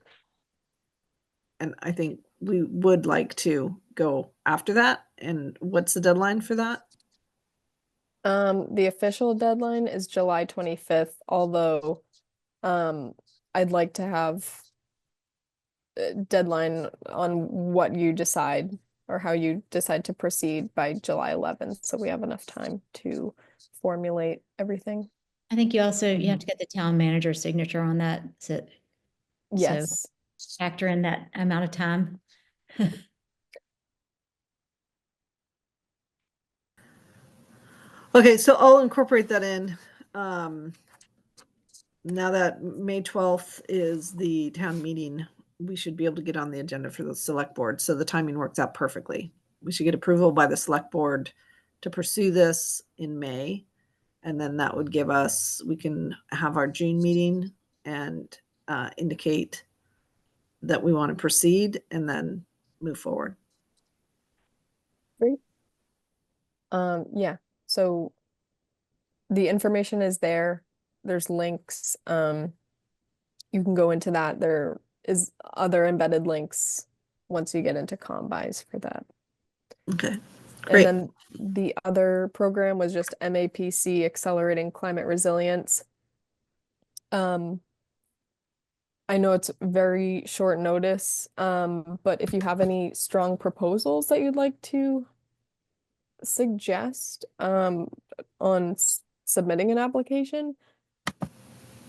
And I think we would like to go after that. And what's the deadline for that? The official deadline is July 25th, although I'd like to have a deadline on what you decide or how you decide to proceed by July 11th, so we have enough time to formulate everything. I think you also, you have to get the town manager's signature on that, so Yes. factor in that amount of time. Okay, so I'll incorporate that in. Now that May 12th is the town meeting, we should be able to get on the agenda for the select board. So the timing works out perfectly. We should get approval by the select board to pursue this in May. And then that would give us, we can have our June meeting and indicate that we want to proceed and then move forward. Yeah, so the information is there. There's links. You can go into that. There is other embedded links once you get into Combis for that. Okay, great. And then the other program was just MAPC Accelerating Climate Resilience. I know it's very short notice, but if you have any strong proposals that you'd like to suggest on submitting an application,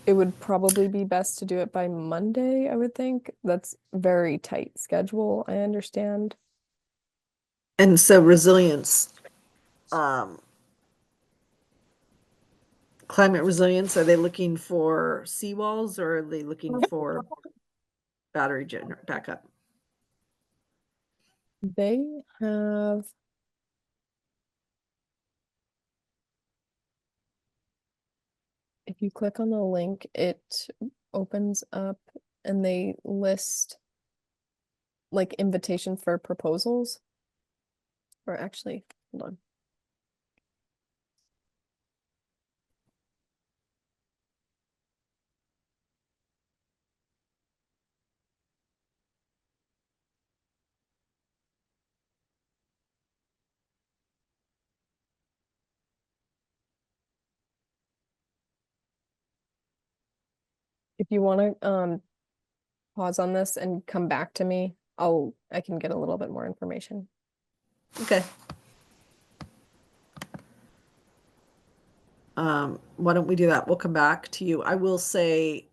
it would probably be best to do it by Monday, I would think. That's very tight schedule, I understand. And so resilience, climate resilience, are they looking for seawalls or are they looking for battery backup? They have if you click on the link, it opens up and they list like invitation for proposals. Or actually, hold on. If you want to pause on this and come back to me, I can get a little bit more information. Okay. Why don't we do that? We'll come back to you. I will say,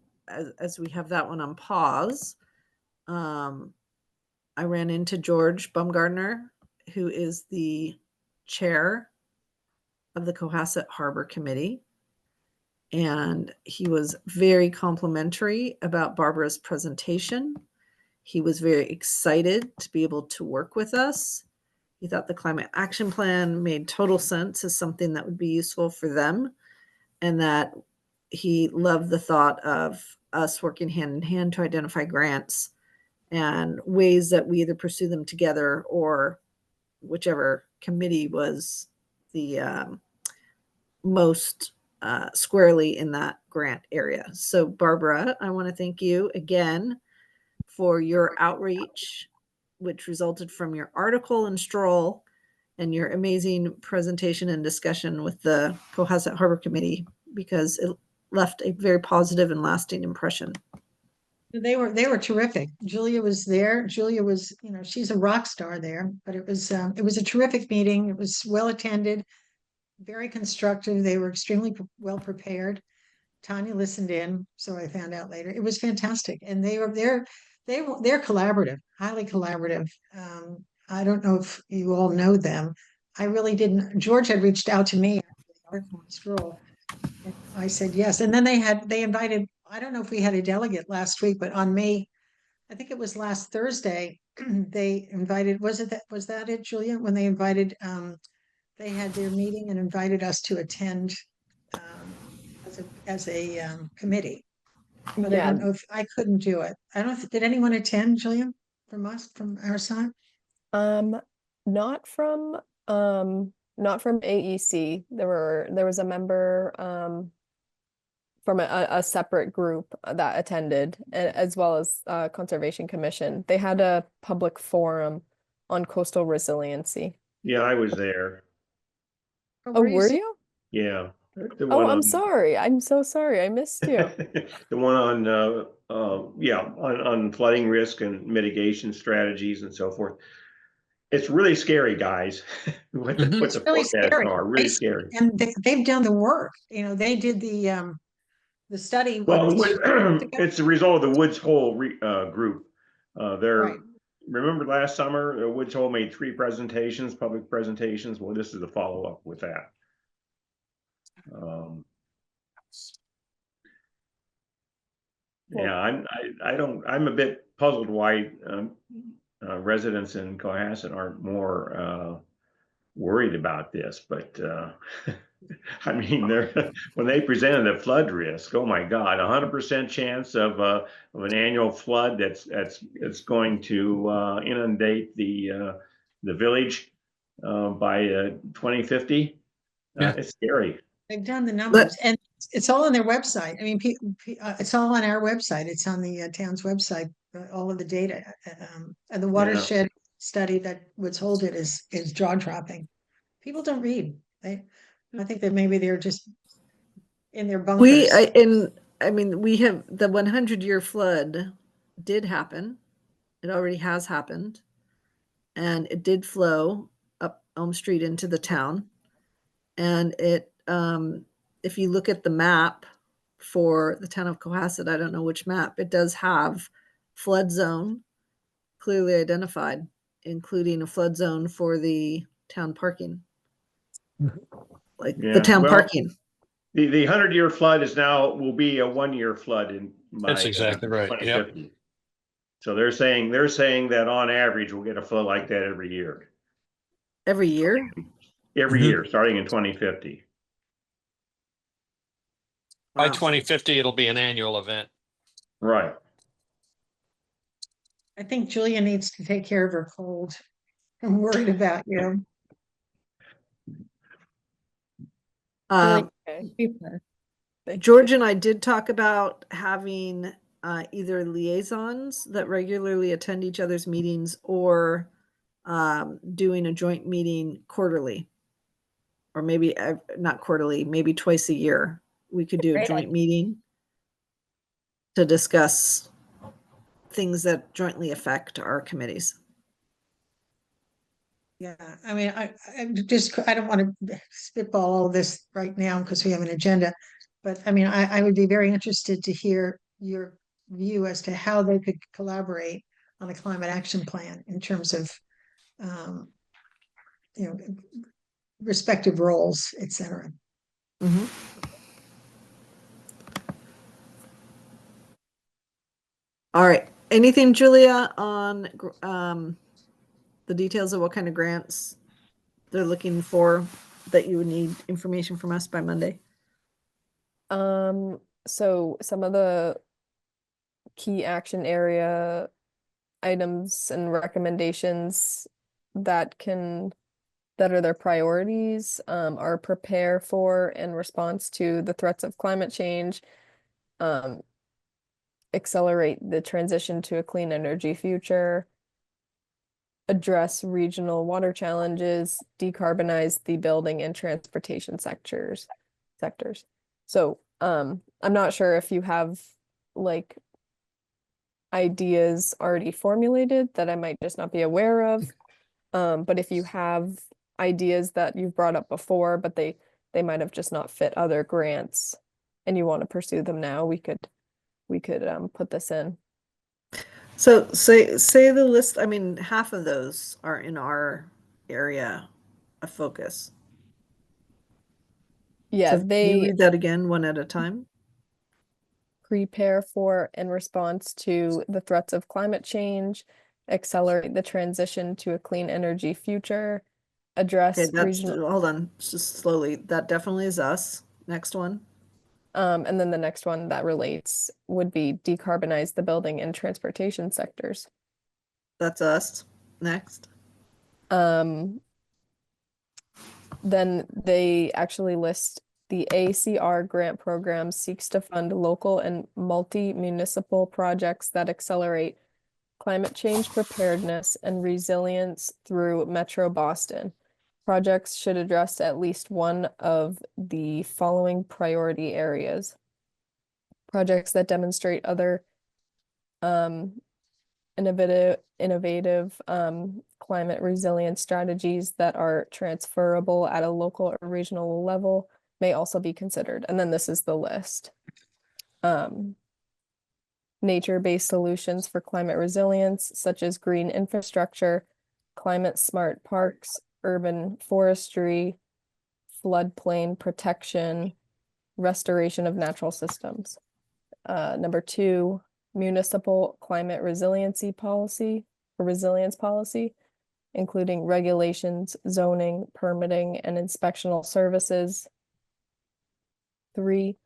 as we have that one on pause, I ran into George Baumgartner, who is the chair of the Cohasset Harbor Committee. And he was very complimentary about Barbara's presentation. He was very excited to be able to work with us. He thought the climate action plan made total sense as something that would be useful for them, and that he loved the thought of us working hand in hand to identify grants and ways that we either pursue them together or whichever committee was the most squarely in that grant area. So Barbara, I want to thank you again for your outreach, which resulted from your article in Stroll and your amazing presentation and discussion with the Cohasset Harbor Committee, because it left a very positive and lasting impression. They were terrific. Julia was there. Julia was, she's a rock star there, but it was a terrific meeting. It was well attended, very constructive. They were extremely well prepared. Tanya listened in, so I found out later. It was fantastic. And they're collaborative, highly collaborative. I don't know if you all know them. I really didn't. George had reached out to me after the article on Stroll. I said yes. And then they invited I don't know if we had a delegate last week, but on May, I think it was last Thursday, they invited, was that it, Julia? When they invited, they had their meeting and invited us to attend as a committee. But I Yeah, don't know if I couldn't do it. I don't, did anyone attend, Julia, from our side? um, not from not from AEC. There was a member from a separate group that attended, as well as Conservation Commission. They had a public forum on coastal resiliency. Yeah, I was there. Oh, were you? Yeah. The Oh, one I'm on- sorry. I'm so sorry. I missed you. The one on, on flooding risk and mitigation strategies and so forth. It's really scary, guys, what the Mhm. what the Really forecasts scary. are, really scary. And they've done the work, you know, they did the study. Well, what, it's the result of the Woods Hole group. They're, Right. remember last summer, Woods Hole made 3 presentations, public presentations. Well, this is a follow-up with that. Yeah, I'm a bit puzzled why residents in Cohasset aren't more worried about this, but I mean, when they presented the flood risk, oh my God, 100% chance of an annual flood that's going to inundate the village by 2050. Yeah. It's scary. They've done the numbers, and it's all on their website. I mean, it's all on our website. It's on the town's website, all of the data. And the watershed study that Woods Hole did is jaw-dropping. People don't read. I think that maybe they're just in their bunkers. I mean, we have the 100-year flood did happen. It already has happened. And it did flow up Elm Street into the town. And it, if you look at the map for the town of Cohasset, I don't know which map, it does have flood zone clearly identified, including a flood zone for the town parking. Like Yeah, the town well, parking. The 100-year flood will be a 1-year flood in That's exactly right. Yep. 2050. So they're saying that on average we'll get a flood like that every year. Every year? Every Mhm. year, starting in 2050. By Wow. 2050, it'll be an annual event. Right. I think Julia needs to take care of her cold. I'm worried about you. Okay. Thank George and I did talk about having either liaisons that regularly attend each other's meetings or doing a joint meeting quarterly. Or maybe not quarterly, maybe twice a year. We could do a Great joint meeting to discuss things that jointly affect our committees. Yeah, I mean, I don't want to spitball all this right now because we have an agenda. But I mean, I would be very interested to hear your view as to how they could collaborate on a climate action plan in terms of, you know, respective roles, et cetera. Mhm. All right. Anything, Julia, on the details of what kind of grants they're looking for that you would need information from us by Monday? So some of the key action area items and recommendations that are their priorities are prepare for and response to the threats of climate change, accelerate the transition to a clean energy future, address regional water challenges, decarbonize the building and transportation sectors. So I'm not sure if you have like ideas already formulated that I might just not be aware of. But if you have ideas that you've brought up before, but they might have just not fit other grants and you want to pursue them now, we could put this in. So say the list, I mean, half of those are in our area of focus. Yeah, So can you read that again one at a time? prepare for and response to the threats of climate change, accelerate the transition to a clean energy future, Okay, address that's, regional, hold on, just slowly. That definitely is us. Next one. and then the next one that relates would be decarbonize the building and transportation sectors. That's us. Next. Then they actually list the ACR grant program seeks to fund local and multi-municipal projects that accelerate climate change preparedness and resilience through Metro Boston. Projects should address at least one of the following priority areas. Projects that demonstrate other innovative climate resilience strategies that are transferable at a local or regional level may also be considered. And then this is the list. Nature-based solutions for climate resilience, such as green infrastructure, climate smart parks, urban forestry, floodplain protection, restoration of natural systems. Number 2, municipal climate resiliency policy or resilience policy, including regulations, zoning, permitting, and inspectional services. 3,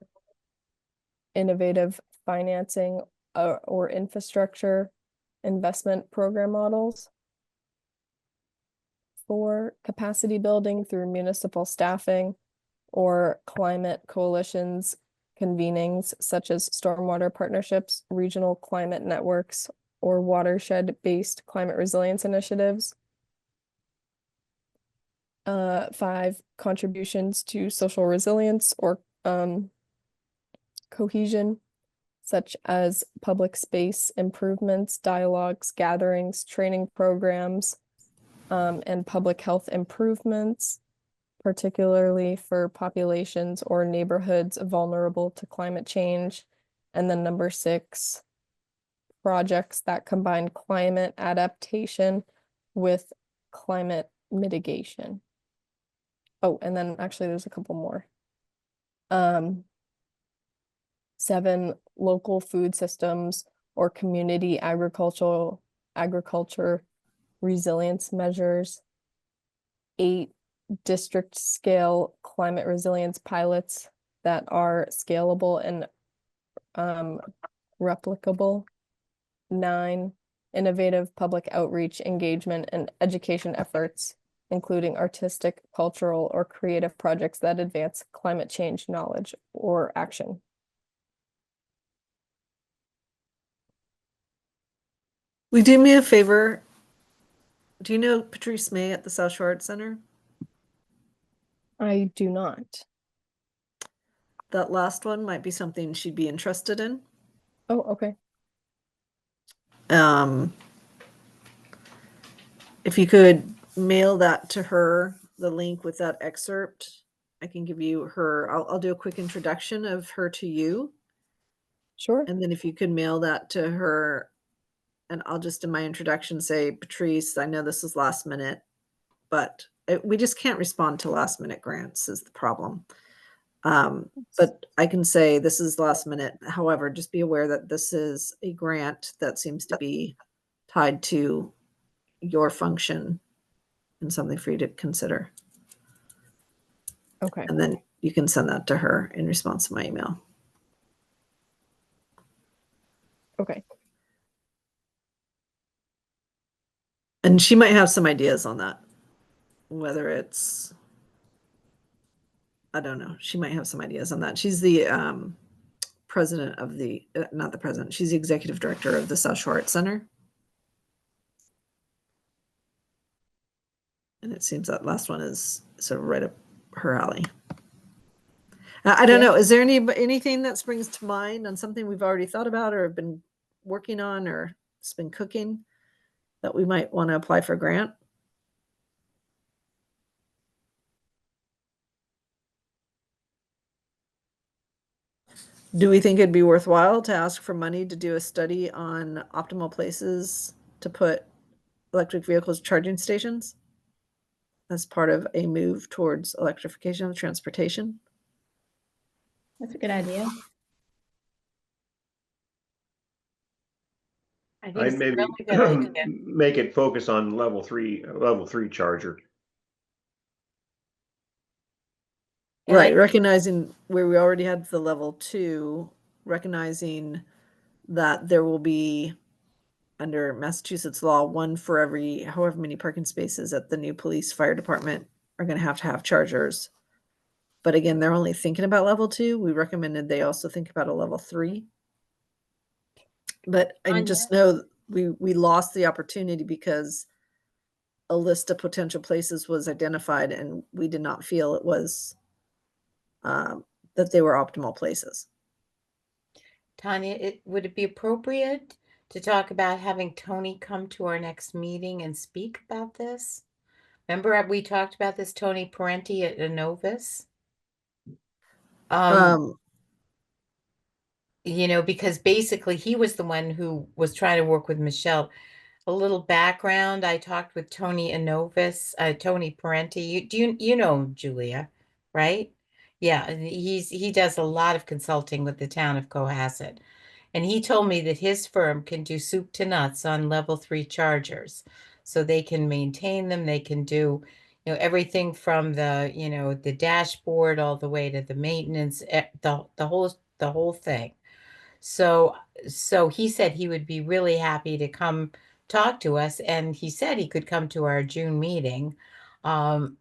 innovative financing or infrastructure investment program models. 4, capacity building through municipal staffing or climate coalitions, convenings such as stormwater partnerships, regional climate networks, or watershed-based climate resilience initiatives. 5, contributions to social resilience or cohesion, such as public space improvements, dialogues, gatherings, training programs, and public health improvements, particularly for populations or neighborhoods vulnerable to climate change. And then number 6, projects that combine climate adaptation with climate mitigation. Oh, and then actually there's a couple more. 7, local food systems or community agriculture resilience measures. 8, district scale climate resilience pilots that are scalable and replicable. 9, innovative public outreach, engagement, and education efforts, including artistic, cultural, or creative projects that advance climate change knowledge or action. Will you do me a favor? Do you know Patrice May at the South Shore Arts Center? I do not. That last one might be something she'd be interested in. Oh, okay. If you could mail that to her, the link with that excerpt, I can give you her, I'll do a quick introduction of her to you. Sure. And then if you could mail that to her, and I'll just in my introduction say, Patrice, I know this is last minute, but we just can't respond to last minute grants is the problem. But I can say this is last minute. However, just be aware that this is a grant that seems to be tied to your function and something for you to consider. Okay. And then you can send that to her in response to my email. Okay. And she might have some ideas on that, whether it's, I don't know. She might have some ideas on that. She's the president of the, not the president, she's the executive director of the South Shore Arts Center. And it seems that last one is sort of right up her alley. I don't Yeah. know. Is there anything that springs to mind on something we've already thought about or have been working on or it's been cooking that we might want to apply for a grant? Do we think it'd be worthwhile to ask for money to do a study on optimal places to put electric vehicles charging stations as part of a move towards electrification of transportation? That's a good idea. I think I'd it's a maybe really good idea. make it focus on level 3 charger. And I Right, think recognizing where we already had the level 2, recognizing that there will be, under Massachusetts law, one for every however many parking spaces at the new police fire department are gonna have to have chargers. But again, they're only thinking about level 2. We recommended they also think about a level 3. But I Anya? just know we lost the opportunity because a list of potential places was identified and we did not feel it was that they were optimal places. Tanya, would it be appropriate to talk about having Tony come to our next meeting and speak about this? Remember we talked about this, Tony Parenti at Innovis? Um, You know, because basically he was the one who was trying to work with Michelle. A little background, I talked with Tony Inovis, Tony Parenti. You know him, Julia, right? Yeah, and he does a lot of consulting with the town of Cohasset. And he told me that his firm can do soup to nuts on level 3 chargers. So they can maintain them, they can do, everything from the dashboard all the way to the maintenance, the whole thing. So he said he would be really happy to come talk to us, and he said he could come to our June meeting. Um,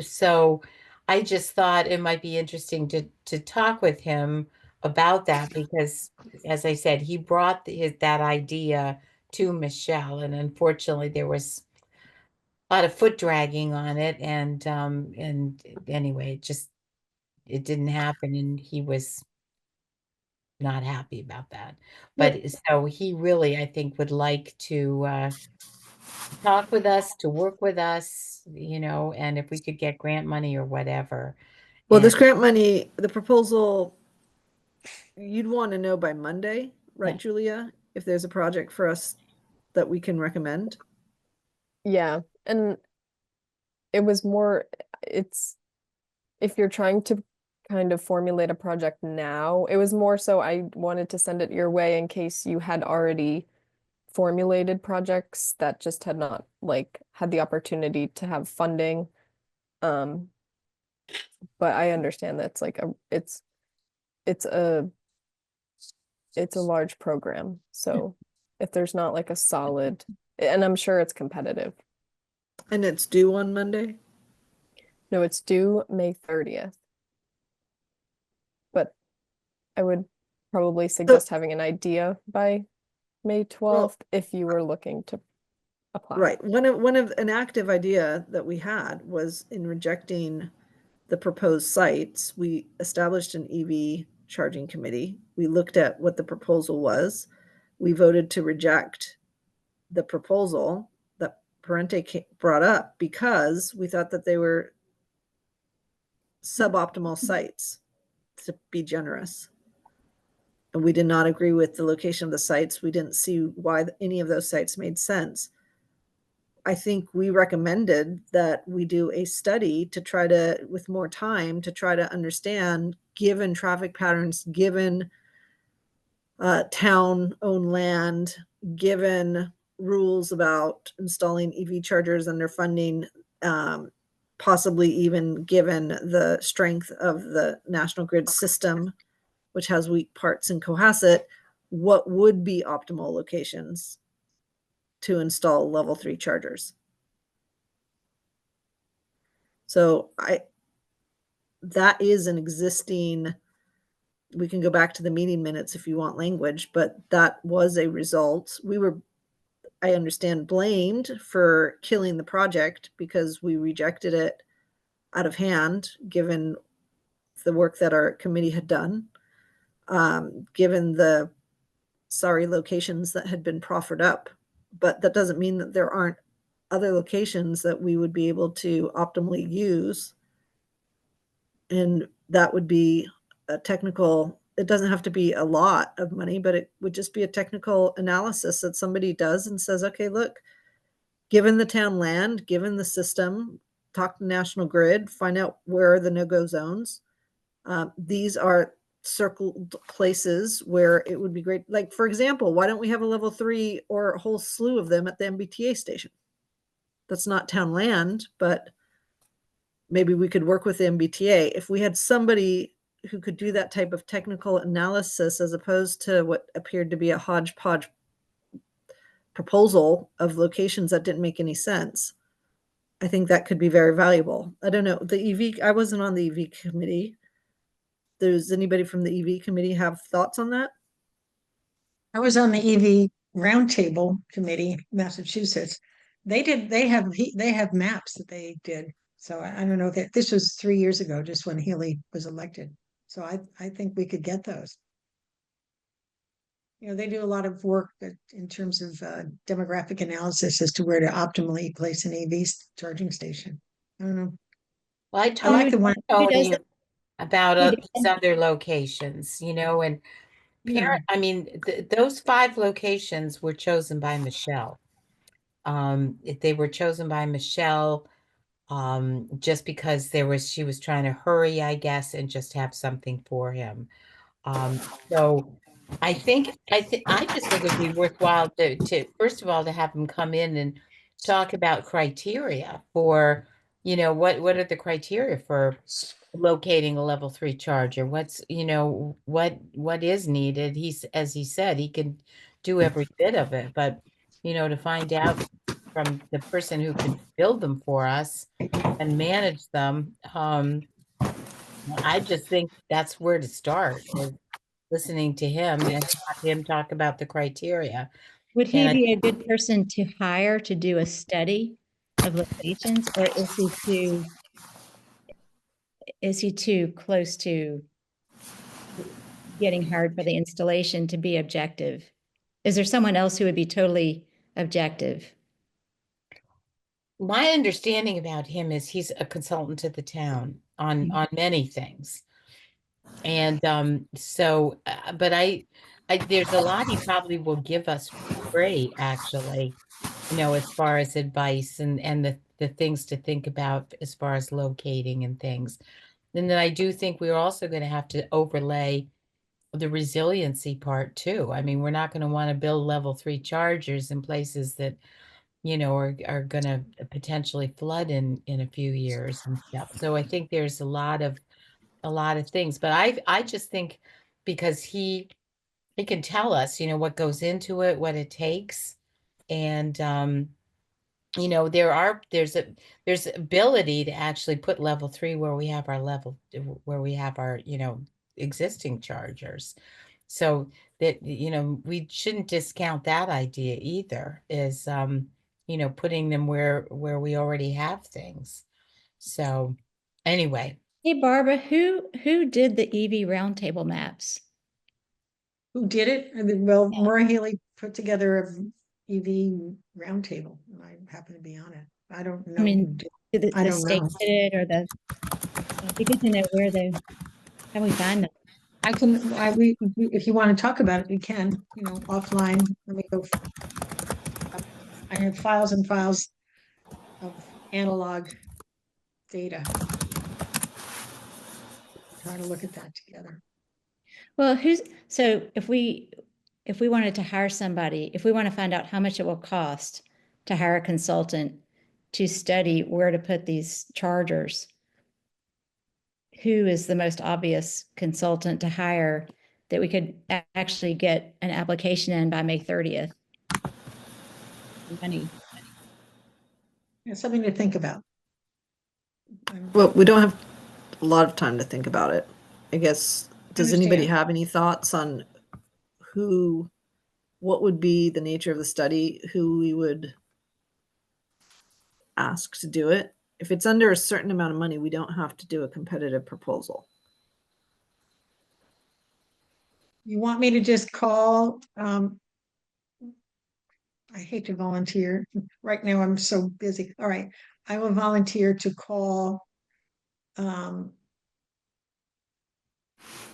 so I just thought it might be interesting to talk with him about that because, as I said, he brought that idea to Michelle, and unfortunately there was a lot of foot dragging on it, and anyway, it didn't happen, and he was not happy about that. But so he really, I think, would like to talk with us, to work with us, and if we could get grant money or whatever. well, this And grant money, the proposal, you'd want to know by Monday, right, Yeah. Julia? If there's a project for us that we can recommend. Yeah, and it was more, it's if you're trying to kind of formulate a project now, it was more so I wanted to send it your way in case you had already formulated projects that just had not like had the opportunity to have funding. Um, but I understand that's like it's a it's a large program. So if there's not like a solid, and I'm sure it's competitive. And it's due on Monday? No, it's due May 30th. But I would probably suggest having an idea by May 12th if you were looking to apply. Right. One of an active idea that we had was in rejecting the proposed sites, we established an EV charging committee. We looked at what the proposal was. We voted to reject the proposal that Parente brought up because we thought that they were suboptimal sites, to be generous. And we did not agree with the location of the sites. We didn't see why any of those sites made sense. I think we recommended that we do a study to try to, with more time, to try to understand, given traffic patterns, given town-owned land, given rules about installing EV chargers and their funding, possibly even given the strength of the National Grid system, which has weak parts in Cohasset, what would be optimal locations to install level 3 chargers? So that is an existing, we can go back to the meeting minutes if you want language, but that was a result. We were, I understand, blamed for killing the project because we rejected it out of hand, given the work that our committee had done, given the sorry locations that had been proffered up. But that doesn't mean that there aren't other locations that we would be able to optimally use. And that would be a technical, it doesn't have to be a lot of money, but it would just be a technical analysis that somebody does and says, okay, look, given the town land, given the system, talk to National Grid, find out where are the no-go zones. These are circled places where it would be great. Like, for example, why don't we have a level 3 or a whole slew of them at the MBTA station? That's not town land, but maybe we could work with the MBTA. If we had somebody who could do that type of technical analysis as opposed to what appeared to be a hodgepodge proposal of locations that didn't make any sense, I think that could be very valuable. I don't know. The EV, I wasn't on the EV committee. Does anybody from the EV committee have thoughts on that? I was on the EV Roundtable Committee, Massachusetts. They have maps that they did. So I don't know that this was 3 years ago, just when Healy was elected. So I think we could get those. You know, they do a lot of work in terms of demographic analysis as to where to optimally place an EV charging station. I don't know. Well, I I like talked the to one. Tony does about Who these other locations, you know, and Yeah. I mean, those 5 locations were chosen by Michelle. They were chosen by Michelle just because she was trying to hurry, I guess, and just have something for him. So I just think it'd be worthwhile to first of all to have him come in and talk about criteria for, you know, what are the criteria for locating a level 3 charger? What's, you know, what is needed? As he said, he can do every bit of it, but you know, to find out from the person who can build them for us and manage them, I just think that's where to start, is listening to him and have him talk about the criteria. Would And he be a good person to hire to do a study of locations, or is he too close to getting hired for the installation to be objective? Is there someone else who would be totally objective? my understanding about him is he's a consultant to the town on many things. And so but there's a lot he probably will give us free, actually, you know, as far as advice and the things to think about as far as locating and things. And then I do think we're also going to have to overlay the resiliency part too. I mean, we're not going to want to build level 3 chargers in places that, you know, are going to potentially flood in a few years and stuff. So I think there's a lot of things, but I just think because he can tell us, you know, what goes into it, what it takes. And you know, there's ability to actually put level 3 where we have our, you know, existing chargers. So that, you know, we shouldn't discount that idea either, is you know, putting them where we already have things. So anyway, Hey, Barbara, who did the EV roundtable maps? Who did it? Well, Maura Healy put together a EV roundtable, and I happen to be on it. I don't know. I mean, who did- did I the don't state know. did it, or it'd be good to know how we find them. If you want to talk about it, we can, you know, offline. Let me go. I have files and files of analog data. Try to look at that together. Well, so if we wanted to hire somebody, if we want to find out how much it will cost to hire a consultant to study where to put these chargers, who is the most obvious consultant to hire that we could actually get an application in by May 30th? Money. It's something to think about. Well, we don't have a lot of time to think about it. I guess, does anybody Understand. have any thoughts on what would be the nature of the study, who we would ask to do it? If it's under a certain amount of money, we don't have to do a competitive proposal. You want me to just call? I hate to volunteer. Right now, I'm so busy. All right, I will volunteer to call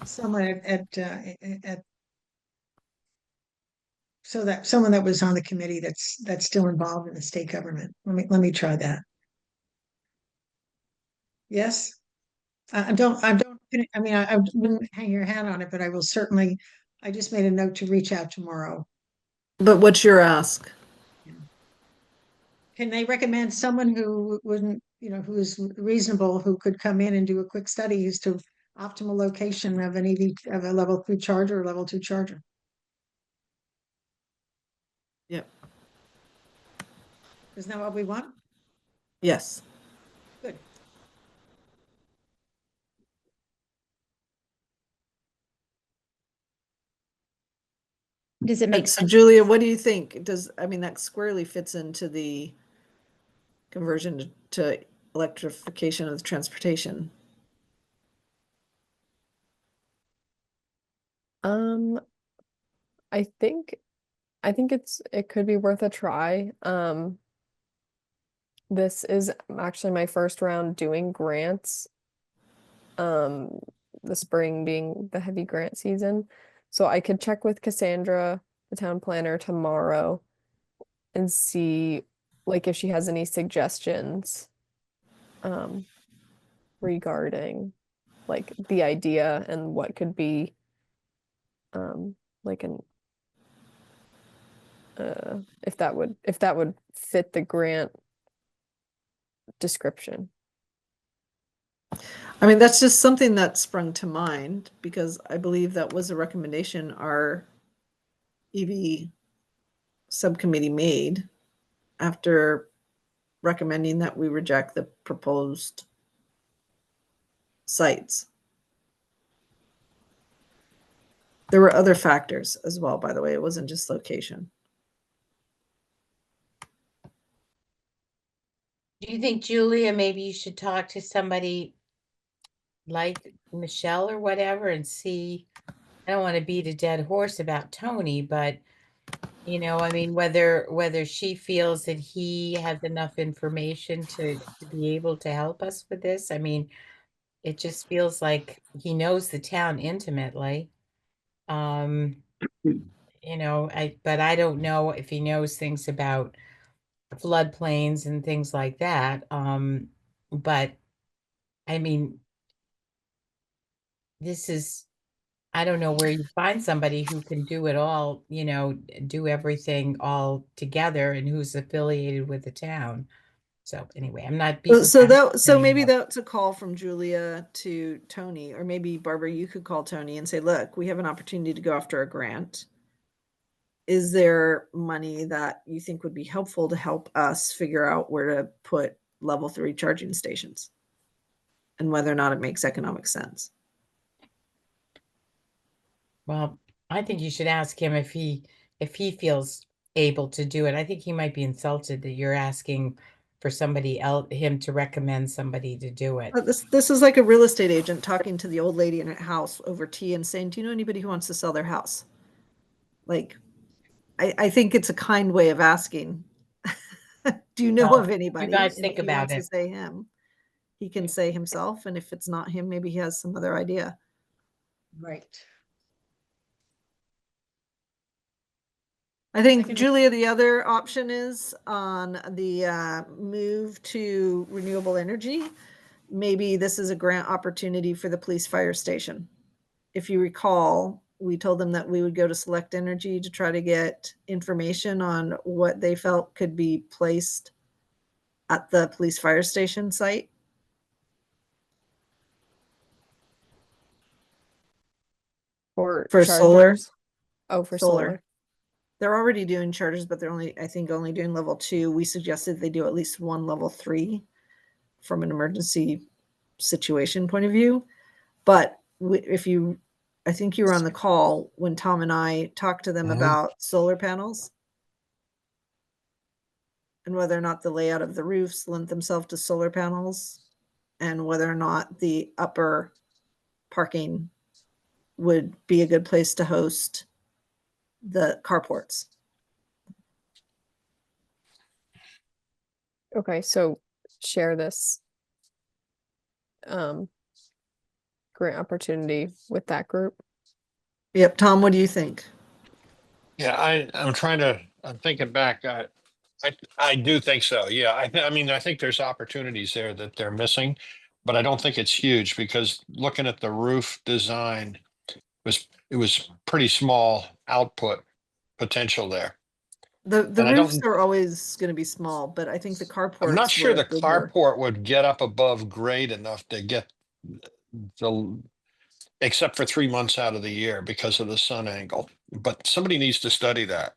someone at so that someone that was on the committee that's still involved in the state government. Let me try that. Yes, I don't I mean, I wouldn't hang your hat on it, but I will certainly, I just made a note to reach out tomorrow. But what's your ask? Can they recommend someone who wouldn't, who is reasonable, who could come in and do a quick study as to optimal location of an EV, of a level 3 charger or level 2 charger? Yep. Isn't that what we want? Yes. Good. Does it make So sense? Julia, what do you think? I mean, that squarely fits into the conversion to electrification of transportation. Um, I think it could be worth a try. This is actually my first round doing grants. The spring being the heavy grant season. So I could check with Cassandra, the town planner, tomorrow and see like if she has any suggestions regarding like the idea and what could be like an if that would fit the grant description. I mean, that's just something that sprung to mind because I believe that was a recommendation our EV subcommittee made after recommending that we reject the proposed sites. There were other factors as well, by the way. It wasn't just location. Do you think, Julia, maybe you should talk to somebody like Michelle or whatever and see? I don't want to beat a dead horse about Tony, but I mean, whether she feels that he has enough information to be able to help us with this. I mean, it just feels like he knows the town intimately. But I don't know if he knows things about floodplains and things like that. But I mean, I don't know where you find somebody who can do it all, do everything all together and who's affiliated with the town. So anyway, I'm not beating. So maybe that's a call from Julia to Tony, or maybe Barbara, you could call Tony and say, look, we have an opportunity to go after a grant. Is there money that you think would be helpful to help us figure out where to put level 3 charging stations and whether or not it makes economic sense? Well, I think you should ask him if he feels able to do it. I think he might be insulted that you're asking for somebody else, him to recommend somebody to do it. This is like a real estate agent talking to the old lady in her house over tea and saying, do you know anybody who wants to sell their house? Like, I think it's a kind way of asking. Do you know Well, of anybody? you guys And think if he about wants to it. say him, he can say himself. And if it's not him, maybe he has some other idea. Right. I think, can- Julia, the other option is on the move to renewable energy. Maybe this is a grant opportunity for the police fire station. If you recall, we told them that we would go to Select Energy to try to get information on what they felt could be placed at the police fire station site. For solar. chargers? Oh, for Solar. solar. They're already doing chargers, but they're I think only doing level 2. We suggested they do at least one level 3 from an emergency situation point of view. But I think you were on the call when Tom and I talked to them about solar panels and whether or not the layout of the roofs lent themselves to solar panels and whether or not the upper parking would be a good place to host the carports. Okay, so share this grant opportunity with that group. Yep. Tom, what do you think? Yeah, I'm thinking back. I do think so. Yeah, I mean, I think there's opportunities there that they're missing. but I don't think it's huge because looking at the roof design it was pretty small output potential there. The And I roofs don't, are always going to be small, but I think the I'm not carports sure were the bigger. carport would get up above grade enough to get the, except for 3 months out of the year because of the sun angle. But somebody needs to study that.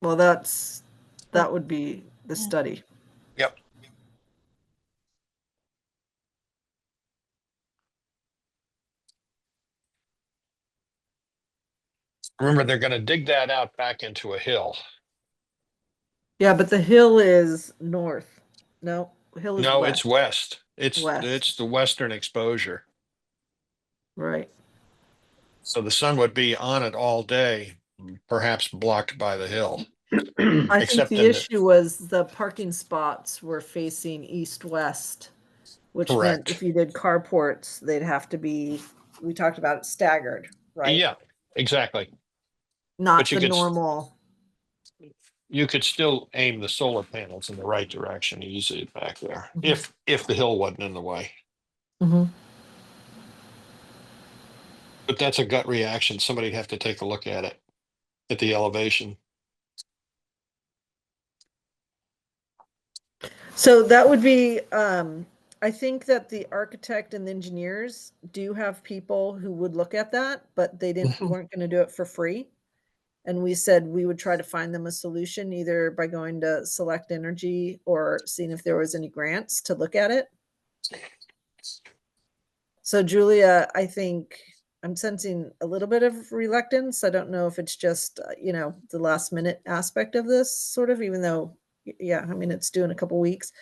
Well, that would be the Yeah. study. Yep. Remember, they're going to dig that out back into a hill. Yeah, but the hill is north. No, hill is No, west. it's west. It's West. the western exposure. Right. So the sun would be on it all day, perhaps blocked by the hill. I think Except the in the- issue was the parking spots were facing east-west, which meant Correct. if you did carports, they'd have to be, we talked about it staggered, right? Yeah, exactly. Not But the normal. you could still aim the solar panels in the right direction easily back there, Mhm. if the hill wasn't in the way. Mhm. But that's a gut reaction. Somebody'd have to take a look at it at the elevation. So that would be, I think that the architect and the engineers do have people who would look at that, but they weren't going to do it for free. And we said we would try to find them a solution either by going to Select Energy or seeing if there was any grants to look at it. So Julia, I think I'm sensing a little bit of reluctance. I don't know if it's just, the last minute aspect of this sort of, even though, yeah, I mean, it's due in a couple weeks.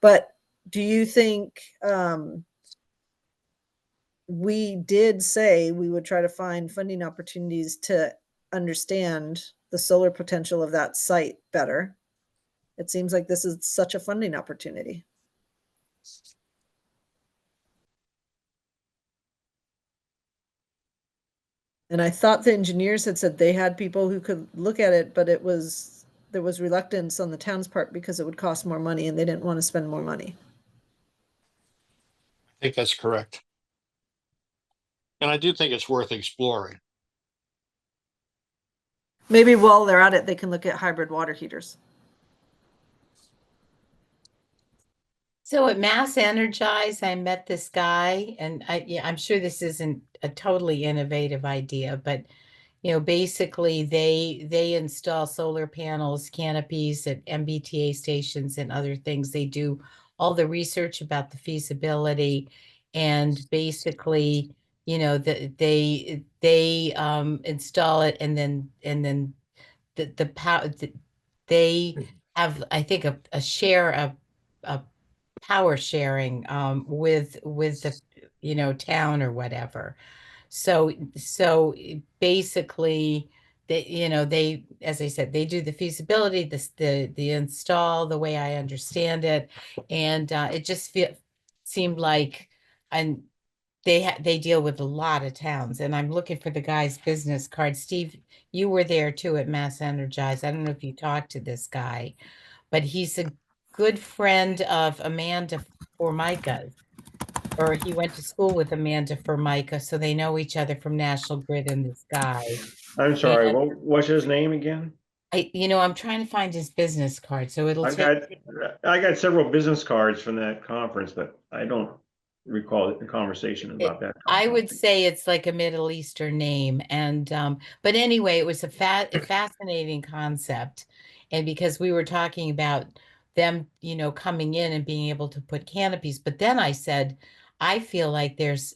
But do you think, we did say we would try to find funding opportunities to understand the solar potential of that site better? It seems like this is such a funding opportunity. And I thought the engineers had said they had people who could look at it, but there was reluctance on the town's part because it would cost more money and they didn't want to spend more money. I think that's correct. And I do think it's worth exploring. Maybe while they're at it, they can look at hybrid water heaters. So at Mass Energize, I met this guy, and I'm sure this isn't a totally innovative idea, but basically they install solar panels, canopies at MBTA stations and other things. They do all the research about the feasibility, and basically, they install it, and then the power they have, I think, a share of power sharing with the town or whatever. So basically they, as I said, they do the feasibility, the install, the way I understand it, and it just seemed like, and they deal with a lot of towns, and I'm looking for the guy's business card. Steve, you were there too at Mass Energize. I don't know if you talked to this guy, but he's a good friend of Amanda Formica's, or he went to school with Amanda Formica, so they know each other from National Grid and this guy. I'm sorry, And what's his name again? I'm trying to find his business card, so it'll I take. got several business cards from that conference, but I don't recall the conversation about that. I would say it's like a Middle Eastern name, and but anyway, it was a fascinating concept, and because we were talking about them, coming in and being able to put canopies, but then I said, I feel like there's,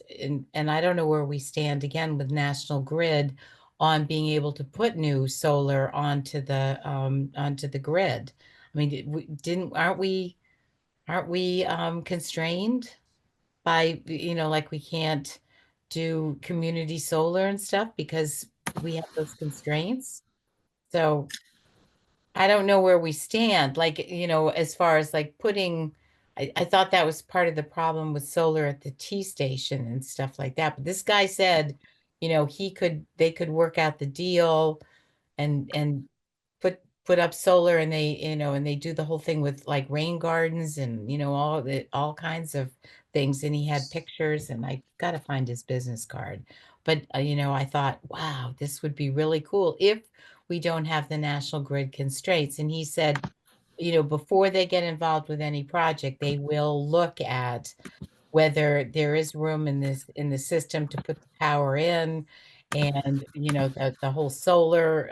and I don't know where we stand again with National Grid on being able to put new solar onto the grid. I mean, aren't we constrained by, like we can't do community solar and stuff because we have those constraints? So I don't know where we stand, like, as far as like putting, I thought that was part of the problem with solar at the T station and stuff like that. But this guy said, they could work out the deal and put up solar, and they do the whole thing with like rain gardens and all kinds of things and he had pictures, and I got to find his business card. But, I thought, wow, this would be really cool if we don't have the National Grid constraints. And he said, before they get involved with any project, they will look at whether there is room in the system to put the power in, and the whole solar,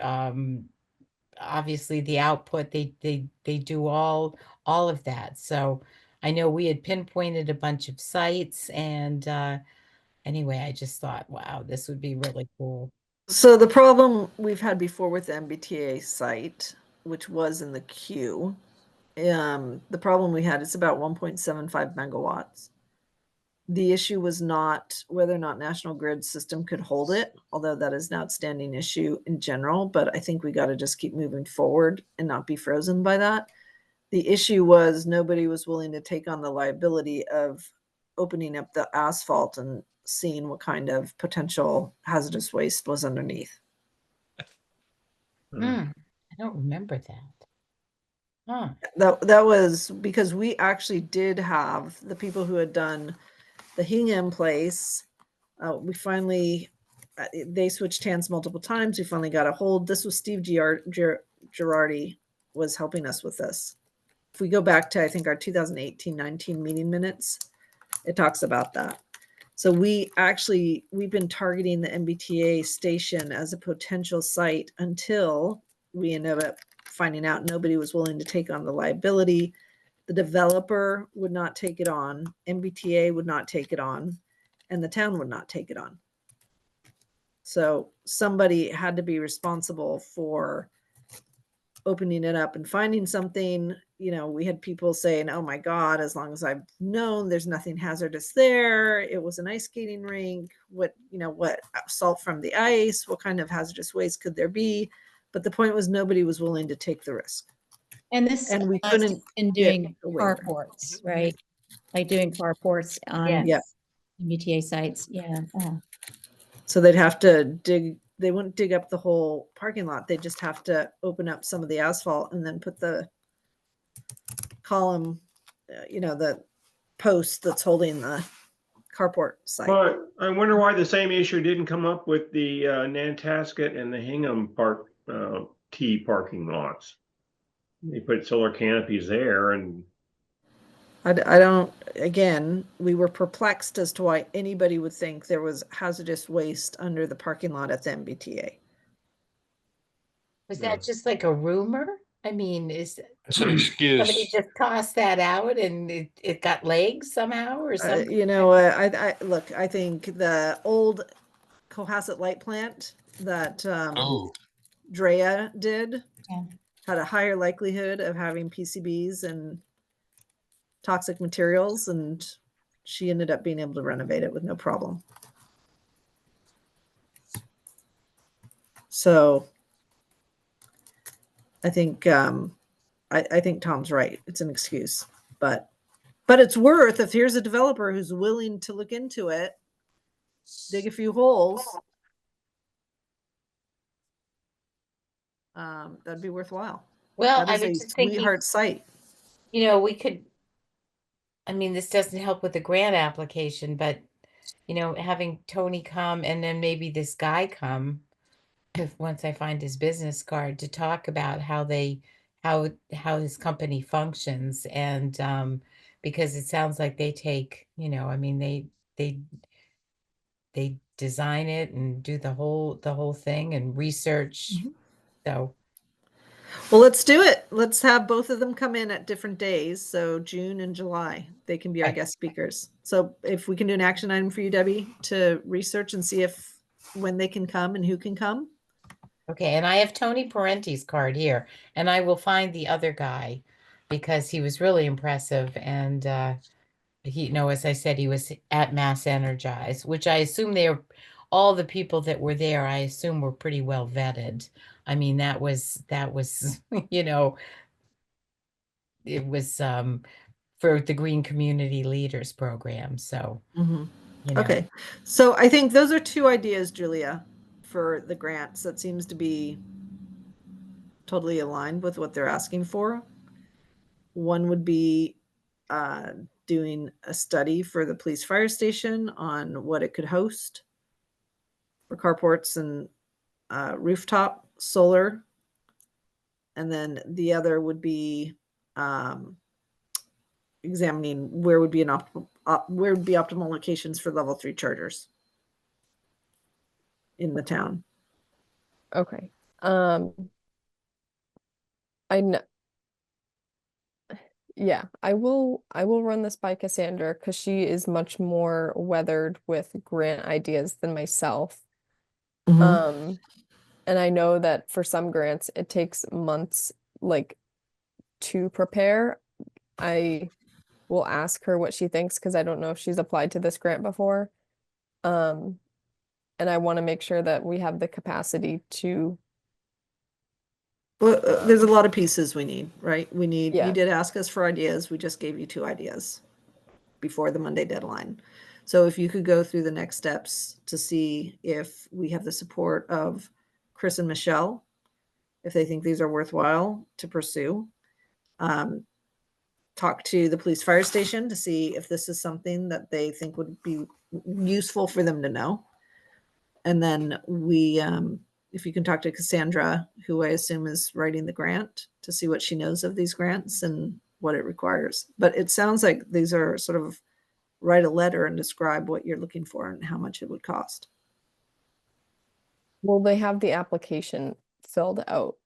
obviously the output, they do all of that. So I know we had pinpointed a bunch of sites, and anyway, I just thought, wow, this would be really cool. So the problem we've had before with the MBTA site, which was in the queue, the problem we had is about 1.75 megawatts. The issue was not whether or not National Grid system could hold it, although that is an outstanding issue in general, but I think we got to just keep moving forward and not be frozen by that. The issue was nobody was willing to take on the liability of opening up the asphalt and seeing what kind of potential hazardous waste was underneath. I don't remember that. Huh. That was because we actually did have the people who had done the Hingham place. We finally, they switched hands multiple times. We finally got a hold. This was Steve Girardi was helping us with this. If we go back to, I think, our 2018-19 meeting minutes, it talks about that. So we've been targeting the MBTA station as a potential site until we ended up finding out nobody was willing to take on the liability. The developer would not take it on, MBTA would not take it on, and the town would not take it on. So somebody had to be responsible for opening it up and finding something. We had people saying, oh my God, as long as I've known there's nothing hazardous there. It was an ice skating rink. What salt from the ice, what kind of hazardous waste could there be? But the point was nobody was willing to take the risk. And this And we applies to couldn't in get doing a waiver. carports, right? Like doing carports on Yeah. MBTA sites. Yeah. So they'd have to they wouldn't dig up the whole parking lot. They just have to open up some of the asphalt and then put the column, the post that's holding the carport site. But I wonder why the same issue didn't come up with the Nantasket and the Hingham Park T parking lots. They put solar canopies there, and I don't, again, we were perplexed as to why anybody would think there was hazardous waste under the parking lot at the MBTA. Was that just like a rumor? I mean, It's an somebody excuse. just tossed that out and it got legs somehow or something? I look, I think the old Cohasset light plant that Oh, Drea did Yeah. had a higher likelihood of having PCBs and toxic materials, and she ended up being able to renovate it with no problem. So I think I think Tom's right. It's an excuse, but it's worth, if here's a developer who's willing to look into it, dig a few holes, that'd be worthwhile. Well, That I is was a just thinking, sweetheart site. we could, I mean, this doesn't help with the grant application, but, having Tony come and then maybe this guy come, once I find his business card, to talk about how his company functions. And because it sounds like they take, I mean, they design it and do the whole thing and research. Mhm. So Well, let's do it. Let's have both of them come in at different days. So June and July, they can be our Okay. guest speakers. So if we can do an action item for you, Debbie, to research and see when they can come and who can come. okay, and I have Tony Parenti's card here, and I will find the other guy because he was really impressive. And he, as I said, he was at Mass Energize, which I assume all the people that were there, I assume were pretty well vetted. I mean, that was, it was for the Green Community Leaders Program. So, Okay. So I think those are two ideas, Julia, for the grants that seems to be totally aligned with what they're asking for. One would be doing a study for the police fire station on what it could host for carports and rooftop solar. And then the other would be examining where would be where would be optimal locations for level 3 chargers in the town. Okay. I know. Yeah, I will run this by Cassandra because she is much more weathered with grant ideas than myself. And I know that for some grants it takes months like to prepare. I will ask her what she thinks because I don't know if she's applied to this grant before. And I want to make sure that we have the capacity to. Well, there's a lot of pieces we need, right? We need, Yeah. you did ask us for ideas. We just gave you 2 ideas before the Monday deadline. So if you could go through the next steps to see if we have the support of Chris and Michelle, if they think these are worthwhile to pursue. Talk to the police fire station to see if this is something that they think would be useful for them to know. And then we, if you can talk to Cassandra, who I assume is writing the grant, to see what she knows of these grants and what it requires. But it sounds like these are sort of write a letter and describe what you're looking for and how much it would cost. Well, they have the application filled out.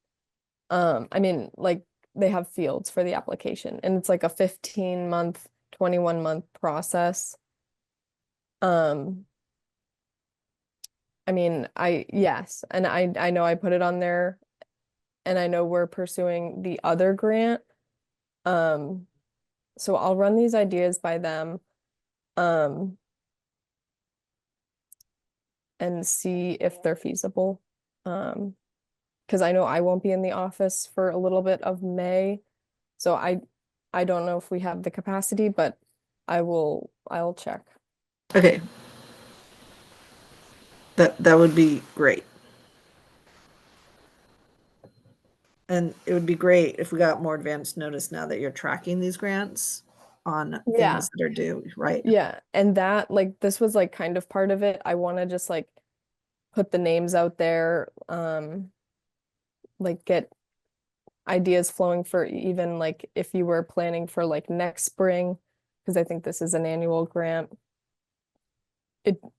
I mean, like they have fields for the application and it's like a 15-month, 21-month process. I mean, yes, and I know I put it on there and I know we're pursuing the other grant. So I'll run these ideas by them. And see if they're feasible. Because I know I won't be in the office for a little bit of May. So I don't know if we have the capacity, but I'll check. Okay. That would be great. And it would be great if we got more advanced notice now that you're tracking these grants on Yeah. things that are due, right? Yeah, and that like this was like kind of part of it. I want to just like put the names out there, like get ideas flowing for even like if you were planning for like next spring, because I think this is an annual grant.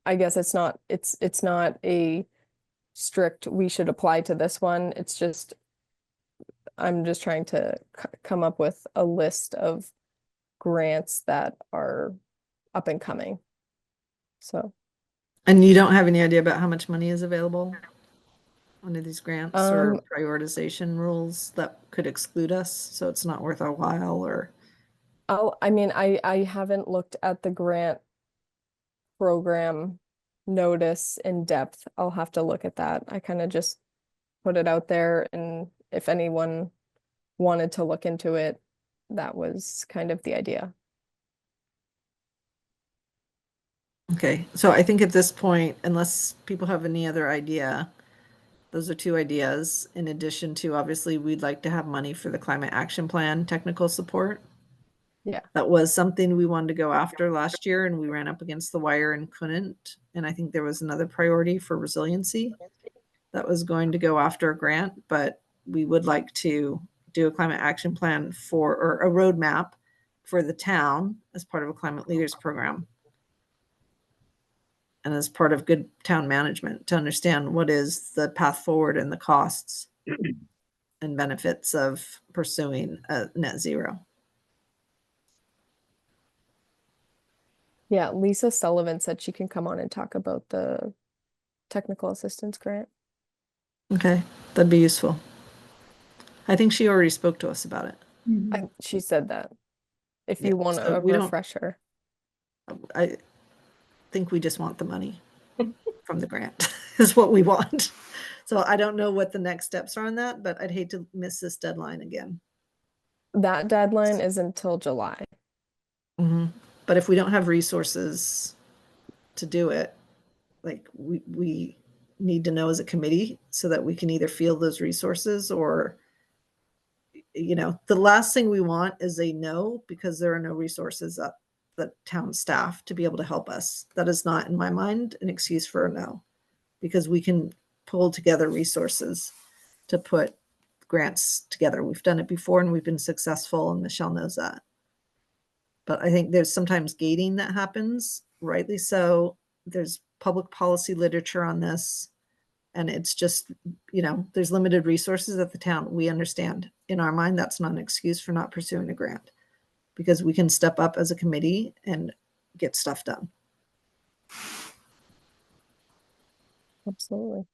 I guess it's not a strict we should apply to this one. It's just I'm just trying to come up with a list of grants that are up and coming. So, And you don't have any idea about how much money is available under these grants or prioritization rules that could exclude us, so it's not worth our while, or I mean, I haven't looked at the grant program notice in depth. I'll have to look at that. I kind of just put it out there, and if anyone wanted to look into it, that was kind of the idea. okay. So I think at this point, unless people have any other idea, those are 2 ideas. In addition to, obviously, we'd like to have money for the climate action plan technical support. Yeah. That was something we wanted to go after last year and we ran up against the wire and couldn't. And I think there was another priority for resiliency that was going to go after a grant, but we would like to do a climate action plan or a roadmap for the town as part of a climate leaders program. And as part of good town management to understand what is the path forward and the costs and benefits of pursuing a net zero. Yeah, Lisa Sullivan said she can come on and talk about the technical assistance grant. Okay, that'd be useful. I think she already spoke to us about it. She said that. If Yeah, you want so a we don't- refresher. I think we just want the money from the grant is what we want. So I don't know what the next steps are on that, but I'd hate to miss this deadline again. That deadline is until July. But if we don't have resources to do it, like we need to know as a committee so that we can either field those resources or you know, the last thing we want is a no, because there are no resources at the town staff to be able to help us. That is not, in my mind, an excuse for a no, because we can pull together resources to put grants together. We've done it before and we've been successful, and Michelle knows that. But I think there's sometimes gating that happens, rightly so. There's public policy literature on this. And it's just, you know, there's limited resources at the town. We understand. In our mind, that's not an excuse for not pursuing a grant, because we can step up as a committee and get stuff done. Absolutely.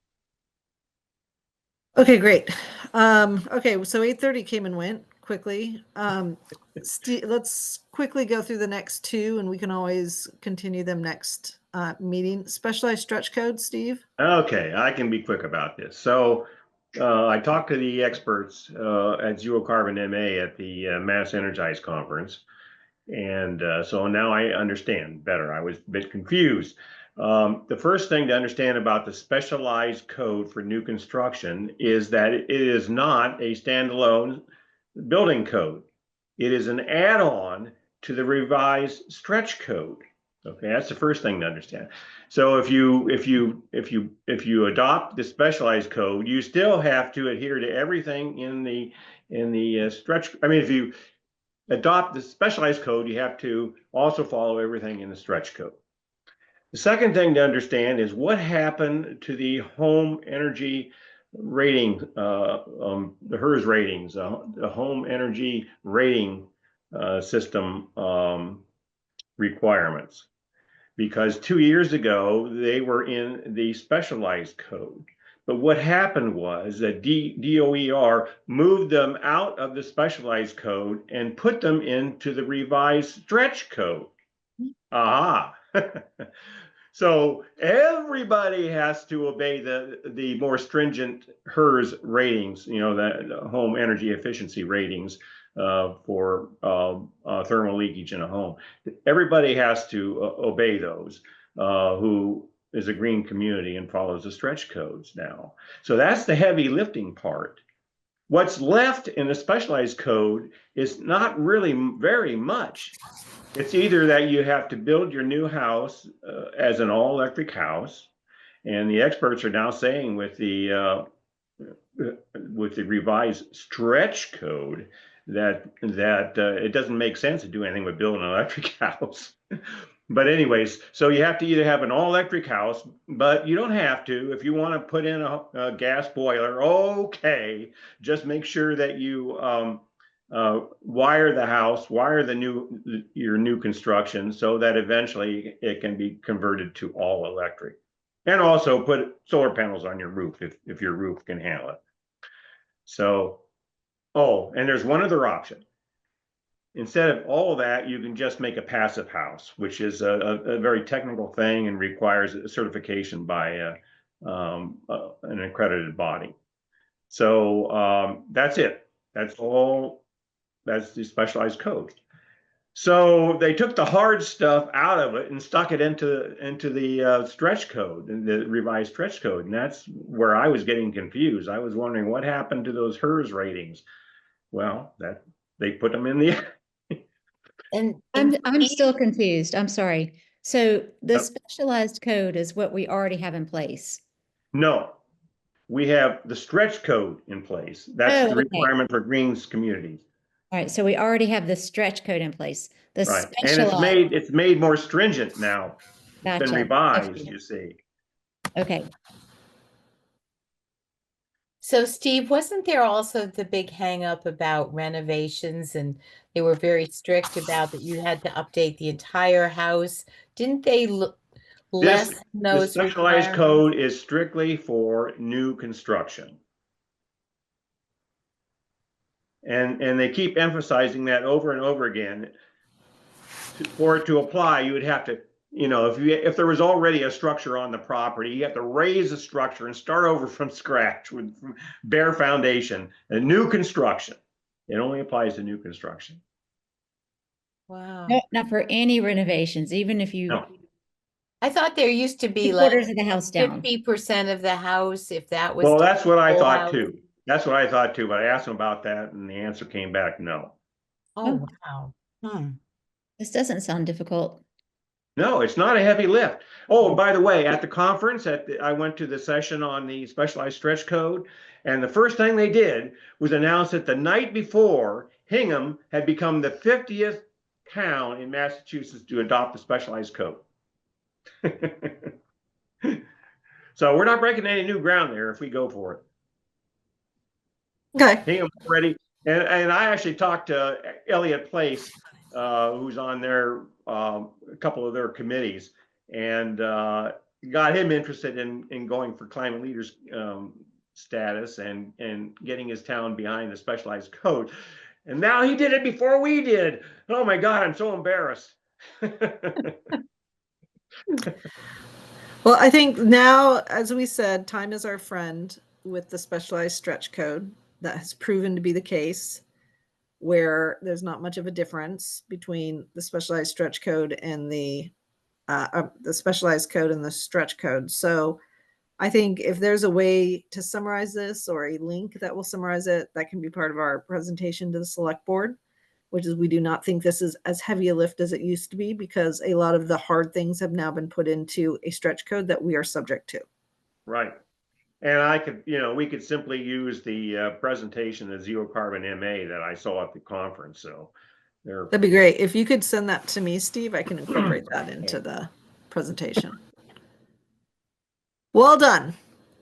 Okay, great. Okay, so 8:30 came and went quickly. Let's quickly go through the next two, and we can always continue them next meeting. Specialized stretch code, Steve? Okay, I can be quick about this. So I talked to the experts at Zero Carbon MA at the Mass Energize Conference. And so now I understand better. I was a bit confused. The first thing to understand about the specialized code for new construction is that it is not a standalone building code. It is an add-on to the revised stretch code. Okay, that's the first thing to understand. So if you adopt the specialized code, you still have to adhere to everything in the stretch. I mean, if you adopt the specialized code, you have to also follow everything in the stretch code. The second thing to understand is what happened to the home energy rating, the HERS ratings, the home energy rating system requirements. Because 2 years ago, they were in the specialized code. But what happened was that DOER moved them out of the specialized code and put them into the revised stretch code. Aha. So everybody has to obey the more stringent HERS ratings, you know, the home energy efficiency ratings for thermal leakage in a home. Everybody has to obey those who is a green community and follows the stretch codes now. So that's the heavy lifting part. What's left in the specialized code is not really very much. It's either that you have to build your new house as an all-electric house, and the experts are now saying with the revised stretch code that it doesn't make sense to do anything with building an electric house. But anyways, so you have to either have an all-electric house, but you don't have to. If you want to put in a gas boiler, okay, just make sure that you wire the house, wire your new construction, so that eventually it can be converted to all electric. And also put solar panels on your roof if your roof can handle it. So, oh, and there's one other option. Instead of all of that, you can just make a passive house, which is a very technical thing and requires a certification by an accredited body. So that's it. That's all. That's the specialized code. So they took the hard stuff out of it and stuck it into the stretch code, the revised stretch code, and that's where I was getting confused. I was wondering what happened to those HERS ratings. Well, that they put them in the. And I'm still confused. I'm sorry. So the Yep. specialized code is what we already have in place. No, we have the stretch code in place. That's Oh, the okay. requirement for greens communities. All right, so we already have the stretch code in place. The Right. And specialized, it's made more stringent now. It's been gotcha. revised, Gotcha. you see. Okay, so Steve, wasn't there also the big hang up about renovations, and they were very strict about that you had to update the entire house? Didn't they lessen The those specialized requirements? code is strictly for new construction. And they keep emphasizing that over and over again. For it to apply, you would have to, you know, if there was already a structure on the property, you have to raise the structure and start over from scratch with bare foundation. A new construction, it only applies to new construction. Wow. not for any renovations, even if you No. I thought there used to be 2/4 like of the house down. 50% of the house, if that was. Well, the that's what I whole thought house. too. That's what I thought too, but I asked him about that and the answer came back, no. Oh, wow. This doesn't sound difficult. No, it's not a heavy lift. Oh, and by the way, at the conference, I went to the session on the specialized stretch code, and the first thing they did was announce that the night before, Hingham had become the 50th town in Massachusetts to adopt the specialized code. So we're not breaking any new ground there if we go for it. Okay. Hingham already, and I actually talked to Elliott Place, who's on their a couple of their committees, and got him interested in going for climate leaders status and getting his town behind the specialized code. And now he did it before we did. Oh my God, I'm so embarrassed. Well, I think now, as we said, time is our friend with the specialized stretch code. That has proven to be the case, where there's not much of a difference between the specialized stretch code and the specialized code and the stretch code. So I think if there's a way to summarize this or a link that will summarize it, that can be part of our presentation to the select board, which is we do not think this is as heavy a lift as it used to be because a lot of the hard things have now been put into a stretch code that we are subject to. Right. And I could, we could simply use the presentation of Zero Carbon MA that I saw at the conference. So that'd be great. If you could send that to me, Steve, I can incorporate that into the presentation. Well done.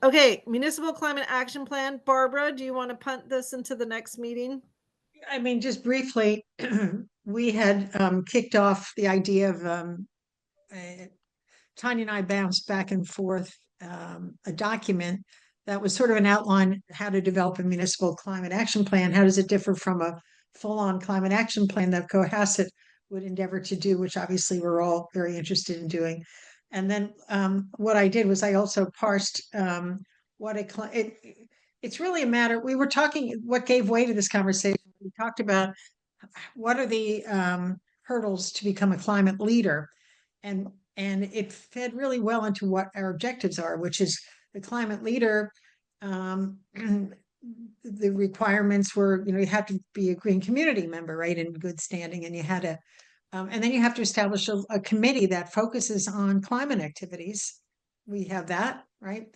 Okay, Municipal Climate Action Plan. Barbara, do you want to punt this into the next meeting? I mean, just briefly, we had kicked off the idea of Tanya and I bounced back and forth a document that was sort of an outline how to develop a municipal climate action plan. How does it differ from a full-on climate action plan that Cohasset would endeavor to do, which obviously we're all very interested in doing. And then what I did was I also parsed it's really a matter. We were talking what gave way to this conversation. We talked about what are the hurdles to become a climate leader, and it fed really well into what our objectives are, which is the climate leader. The requirements were, you have to be a green community member, right, in good standing, and you had to, and then you have to establish a committee that focuses on climate activities. We have that, right,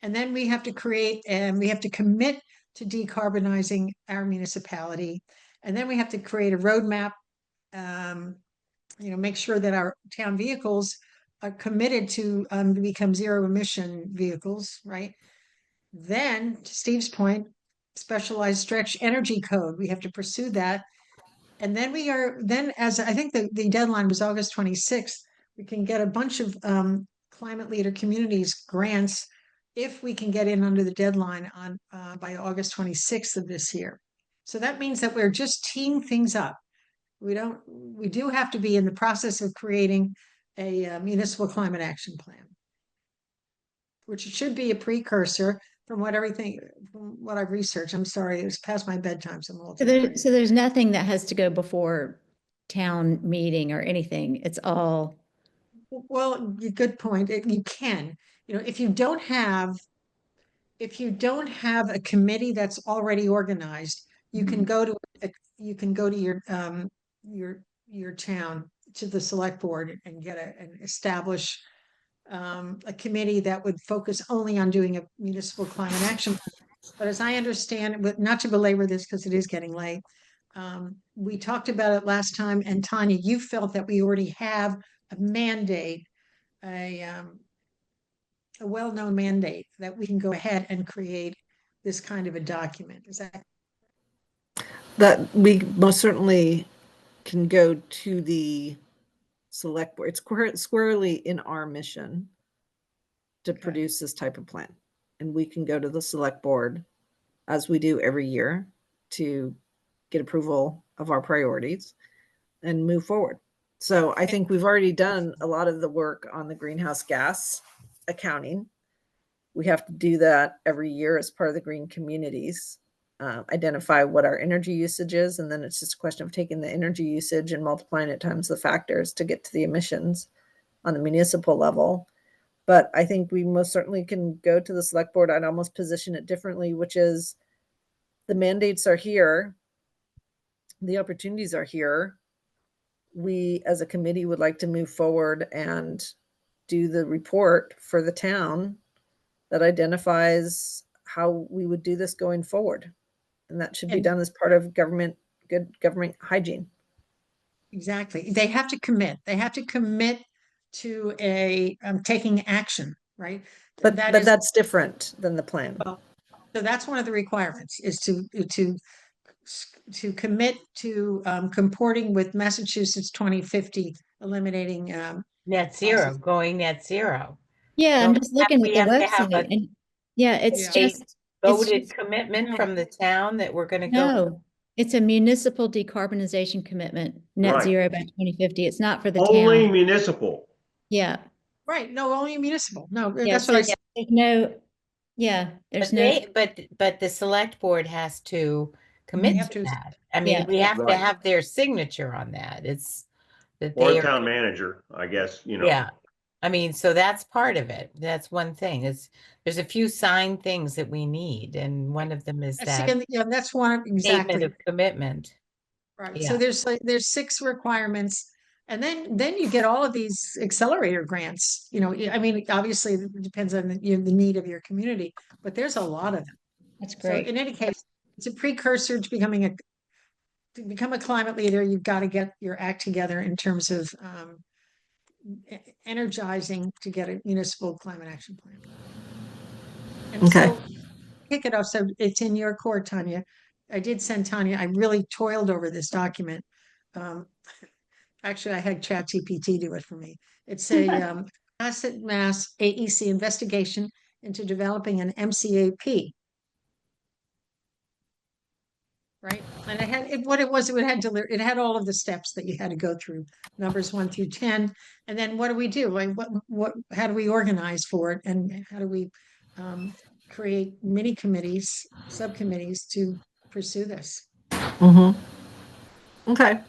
and then we have to create and we have to commit to decarbonizing our municipality, and then we have to create a roadmap. Make sure that our town vehicles are committed to become zero emission vehicles, right? Then, to Steve's point, specialized stretch energy code, we have to pursue that. And then as I think the deadline was August 26th, we can get a bunch of climate leader communities grants if we can get in under the deadline on by August 26th of this year. So that means that we're just teeing things up. We do have to be in the process of creating a municipal climate action plan, which should be a precursor from what I've researched. I'm sorry, it's past my bedtime. So there's nothing that has to go before town meeting or anything. It's all. Well, good point. You can, if you don't have a committee that's already organized, you can go to your town, to the select board, and establish a committee that would focus only on doing a municipal climate action. But as I understand it, not to belabor this because it is getting late, we talked about it last time, and Tanya, you felt that we already have a mandate, a well-known mandate that we can go ahead and create this kind of a document. Is that we most certainly can go to the select board? It's squarely in our mission to produce this type of plan, and we can go to the select board as we do every year to get approval of our priorities and move forward. So I think we've already done a lot of the work on the greenhouse gas accounting. We have to do that every year as part of the green communities, identify what our energy usage is, and then it's just a question of taking the energy usage and multiplying it times the factors to get to the emissions on the municipal level. But I think we most certainly can go to the select board. I'd almost position it differently, which is the mandates are here, the opportunities are here. We, as a committee, would like to move forward and do the report for the town that identifies how we would do this going forward. And that should be And- done as part of good government hygiene. Exactly. They have to commit. They have to commit to a taking action, right? But That but is- that's different than the plan. So that's one of the requirements is to commit to comporting with Massachusetts 2050, eliminating Net zero, going net zero. Yeah, I'm Don't just we have- looking we at the have to have website a- and, yeah, it's Yeah. just, it's Voted just- commitment from the town that we're gonna go. no, it's a municipal decarbonization commitment, net Right. zero by 2050. It's not for the Only town. municipal. Yeah, right. No, only municipal. No, yeah, that's so what I there's said. no, yeah, there's But no, but the select board has to They commit have to to- that. I Yeah. mean, we have to Right. have their signature on that. It's that Or they a are, town manager, I guess, you know. yeah. I mean, so that's part of it. That's one thing. There's a few signed things that we need, and one of them is See, that and, yeah, that's one statement exactly. of commitment. Right. Yeah. So there's 6 requirements. And then you get all of these accelerator grants. You know, I mean, obviously it depends on the need of your community, but there's a lot of them. that's So great. in any case, it's a precursor to to become a climate leader. You've got to get your act together in terms of energizing to get a municipal climate action plan. And Okay. so kick it off. So it's in your court, Tanya. I did send Tanya. I really toiled over this document. Actually, I had ChatGPT do it for me. It's a Asset Mass AEC investigation into developing an MCAP. Right, and it had all of the steps that you had to go through, numbers 1 through 10, and then what do we do? Like how do we organize for it, and how do we create mini committees, subcommittees to pursue this? Okay.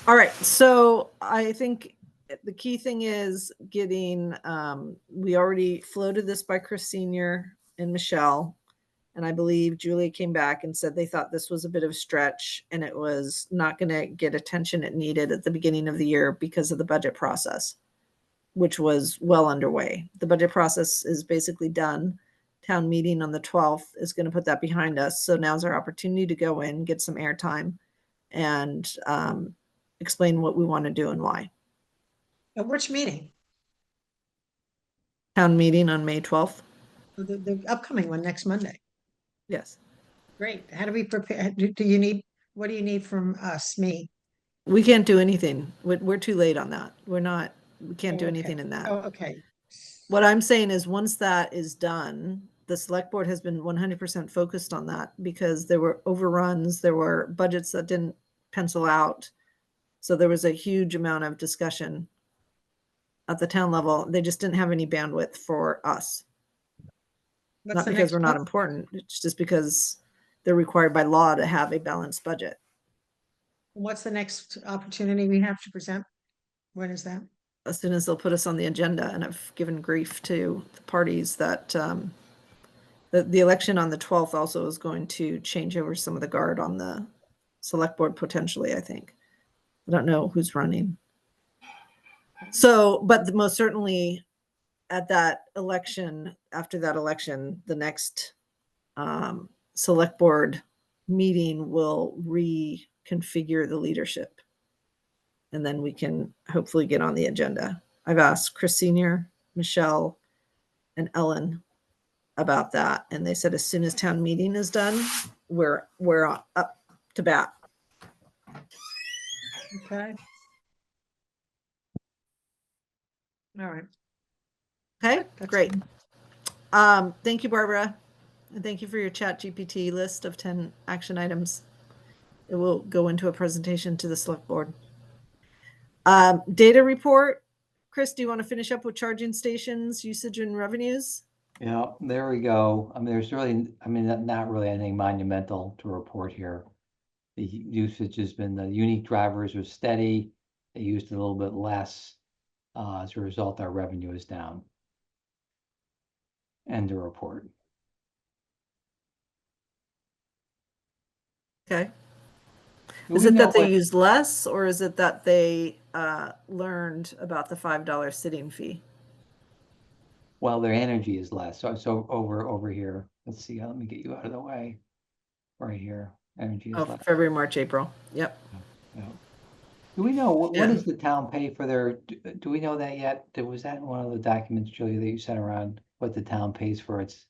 All right. So I think the key thing is getting, we already floated this by Chris Senior and Michelle. And I believe Julia came back and said they thought this was a bit of a stretch and it was not going to get attention it needed at the beginning of the year because of the budget process, which was well underway. The budget process is basically done. Town meeting on the 12th is going to put that behind us. So now's our opportunity to go in, get some airtime, and explain what we want to do and why. At which meeting? Town meeting on May 12th. The upcoming one next Monday. Yes. Great. How do we prepare? Do you need, what do you need from us, me? We can't do anything. We're too late on that. We can't do Okay. anything in that. Oh, okay. What I'm saying is once that is done, the select board has been 100% focused on that because there were overruns, there were budgets that didn't pencil out. So there was a huge amount of discussion at the town level. They just didn't have any bandwidth for us. What's Not the because next we're not one? important. It's just because they're required by law to have a balanced budget. What's the next opportunity we have to present? When is that? As soon as they'll put us on the agenda, and I've given grief to the parties that the election on the 12th also is going to change over some of the guard on the select board potentially, I think. I don't know who's running. So, but most certainly at that election, after that election, the next select board meeting will reconfigure the leadership. And then we can hopefully get on the agenda. I've asked Chris Senior, Michelle, and Ellen about that. And they said as soon as town meeting is done, we're up to bat. Okay. All right. Okay, That's great. fine. Thank you, Barbara. And thank you for your ChatGPT list of 10 action items. It will go into a presentation to the select board. Data report. Chris, do you want to finish up with charging stations, usage and revenues? Yeah, there we go. I mean, there's really, not really anything monumental to report here. The usage has been, the unique drivers are steady. They used a little bit less. As a result, our revenue is down. End of report. Okay. Do Is we it know that they what- use less, or is it that they learned about the $5 sitting fee? Well, their energy is less. So over here, let's see, let me get you out of the way. Right here, energy is Oh, less. February, March, April. Yep. Yeah. Do we know what Yeah. does the town pay for their, do we know that yet? Was that in one of the documents, Julia, that you sent around, what the town pays for its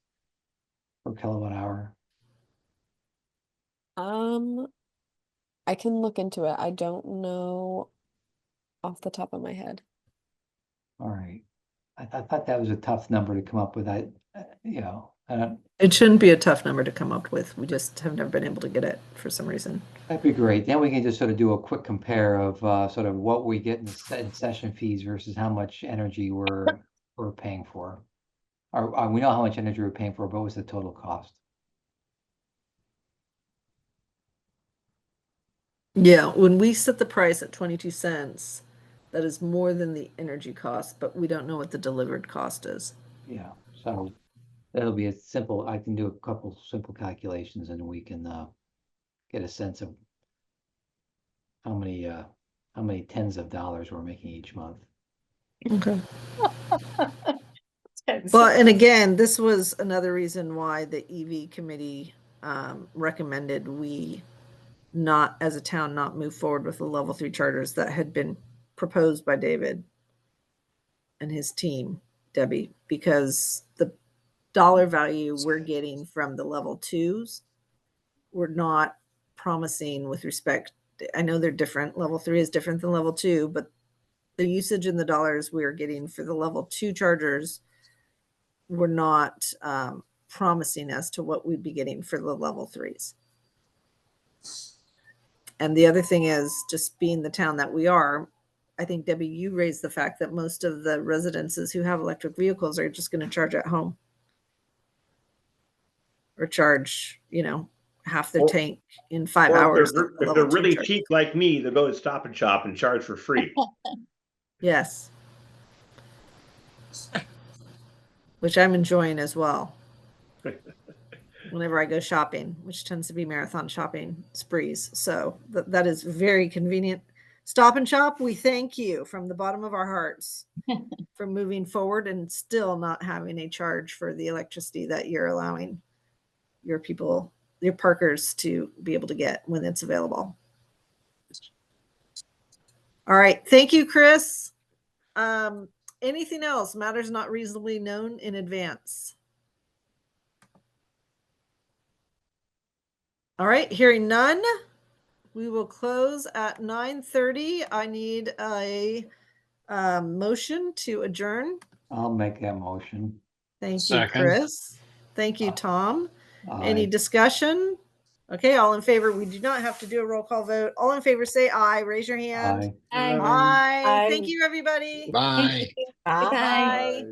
per kilowatt hour? I can look into it. I don't know off the top of my head. All right. I thought that was a tough number to come up with. I don't, It shouldn't be a tough number to come up with. We just have never been able to get it for some reason. that'd be great. Then we can just sort of do a quick compare of sort of what we get in session fees versus how much energy we're paying for. Or we know how much energy we're paying for, but what was the total cost? Yeah, when we set the price at 22 cents, that is more than the energy cost, but we don't know what the delivered cost is. Yeah, so that'll be a simple, I can do a couple simple calculations and we can get a sense of how many tens of dollars we're making each month. Okay. But, and again, this was another reason why the EV committee recommended we not, as a town, not move forward with the level 3 charters that had been proposed by David and his team, Debbie, because the dollar value we're getting from the level 2s, we're not promising with respect. I know they're different. Level 3 is different than level 2, but the usage in the dollars we are getting for the level 2 chargers, we're not promising as to what we'd be getting for the level 3s. And the other thing is, just being the town that we are, I think, Debbie, you raised the fact that most of the residences who have electric vehicles are just going to charge at home or charge, half their Or- tank in 5 Or hours. if they're really cheap like me, they'll go to Stop and Shop and charge for free. Yes. Which I'm enjoying as well. Whenever I go shopping, which tends to be marathon shopping sprees. So that is very convenient. Stop and Shop, we thank you from the bottom of our hearts for moving forward and still not having a charge for the electricity that you're allowing your people, your parkers, to be able to get when it's available. All right. Thank you, Chris. Anything else? Matters not reasonably known in advance. All right, hearing none, we will close at 9:30. I need a motion to adjourn. I'll make that motion. Thank you, Second. Chris. Thank you, Tom. Any Aye. discussion? Okay, all in favor. We do not have to do a roll call vote. All in favor, say aye. Raise your hand. Aye. Aye. Thank you, everybody. Bye. Bye. Bye.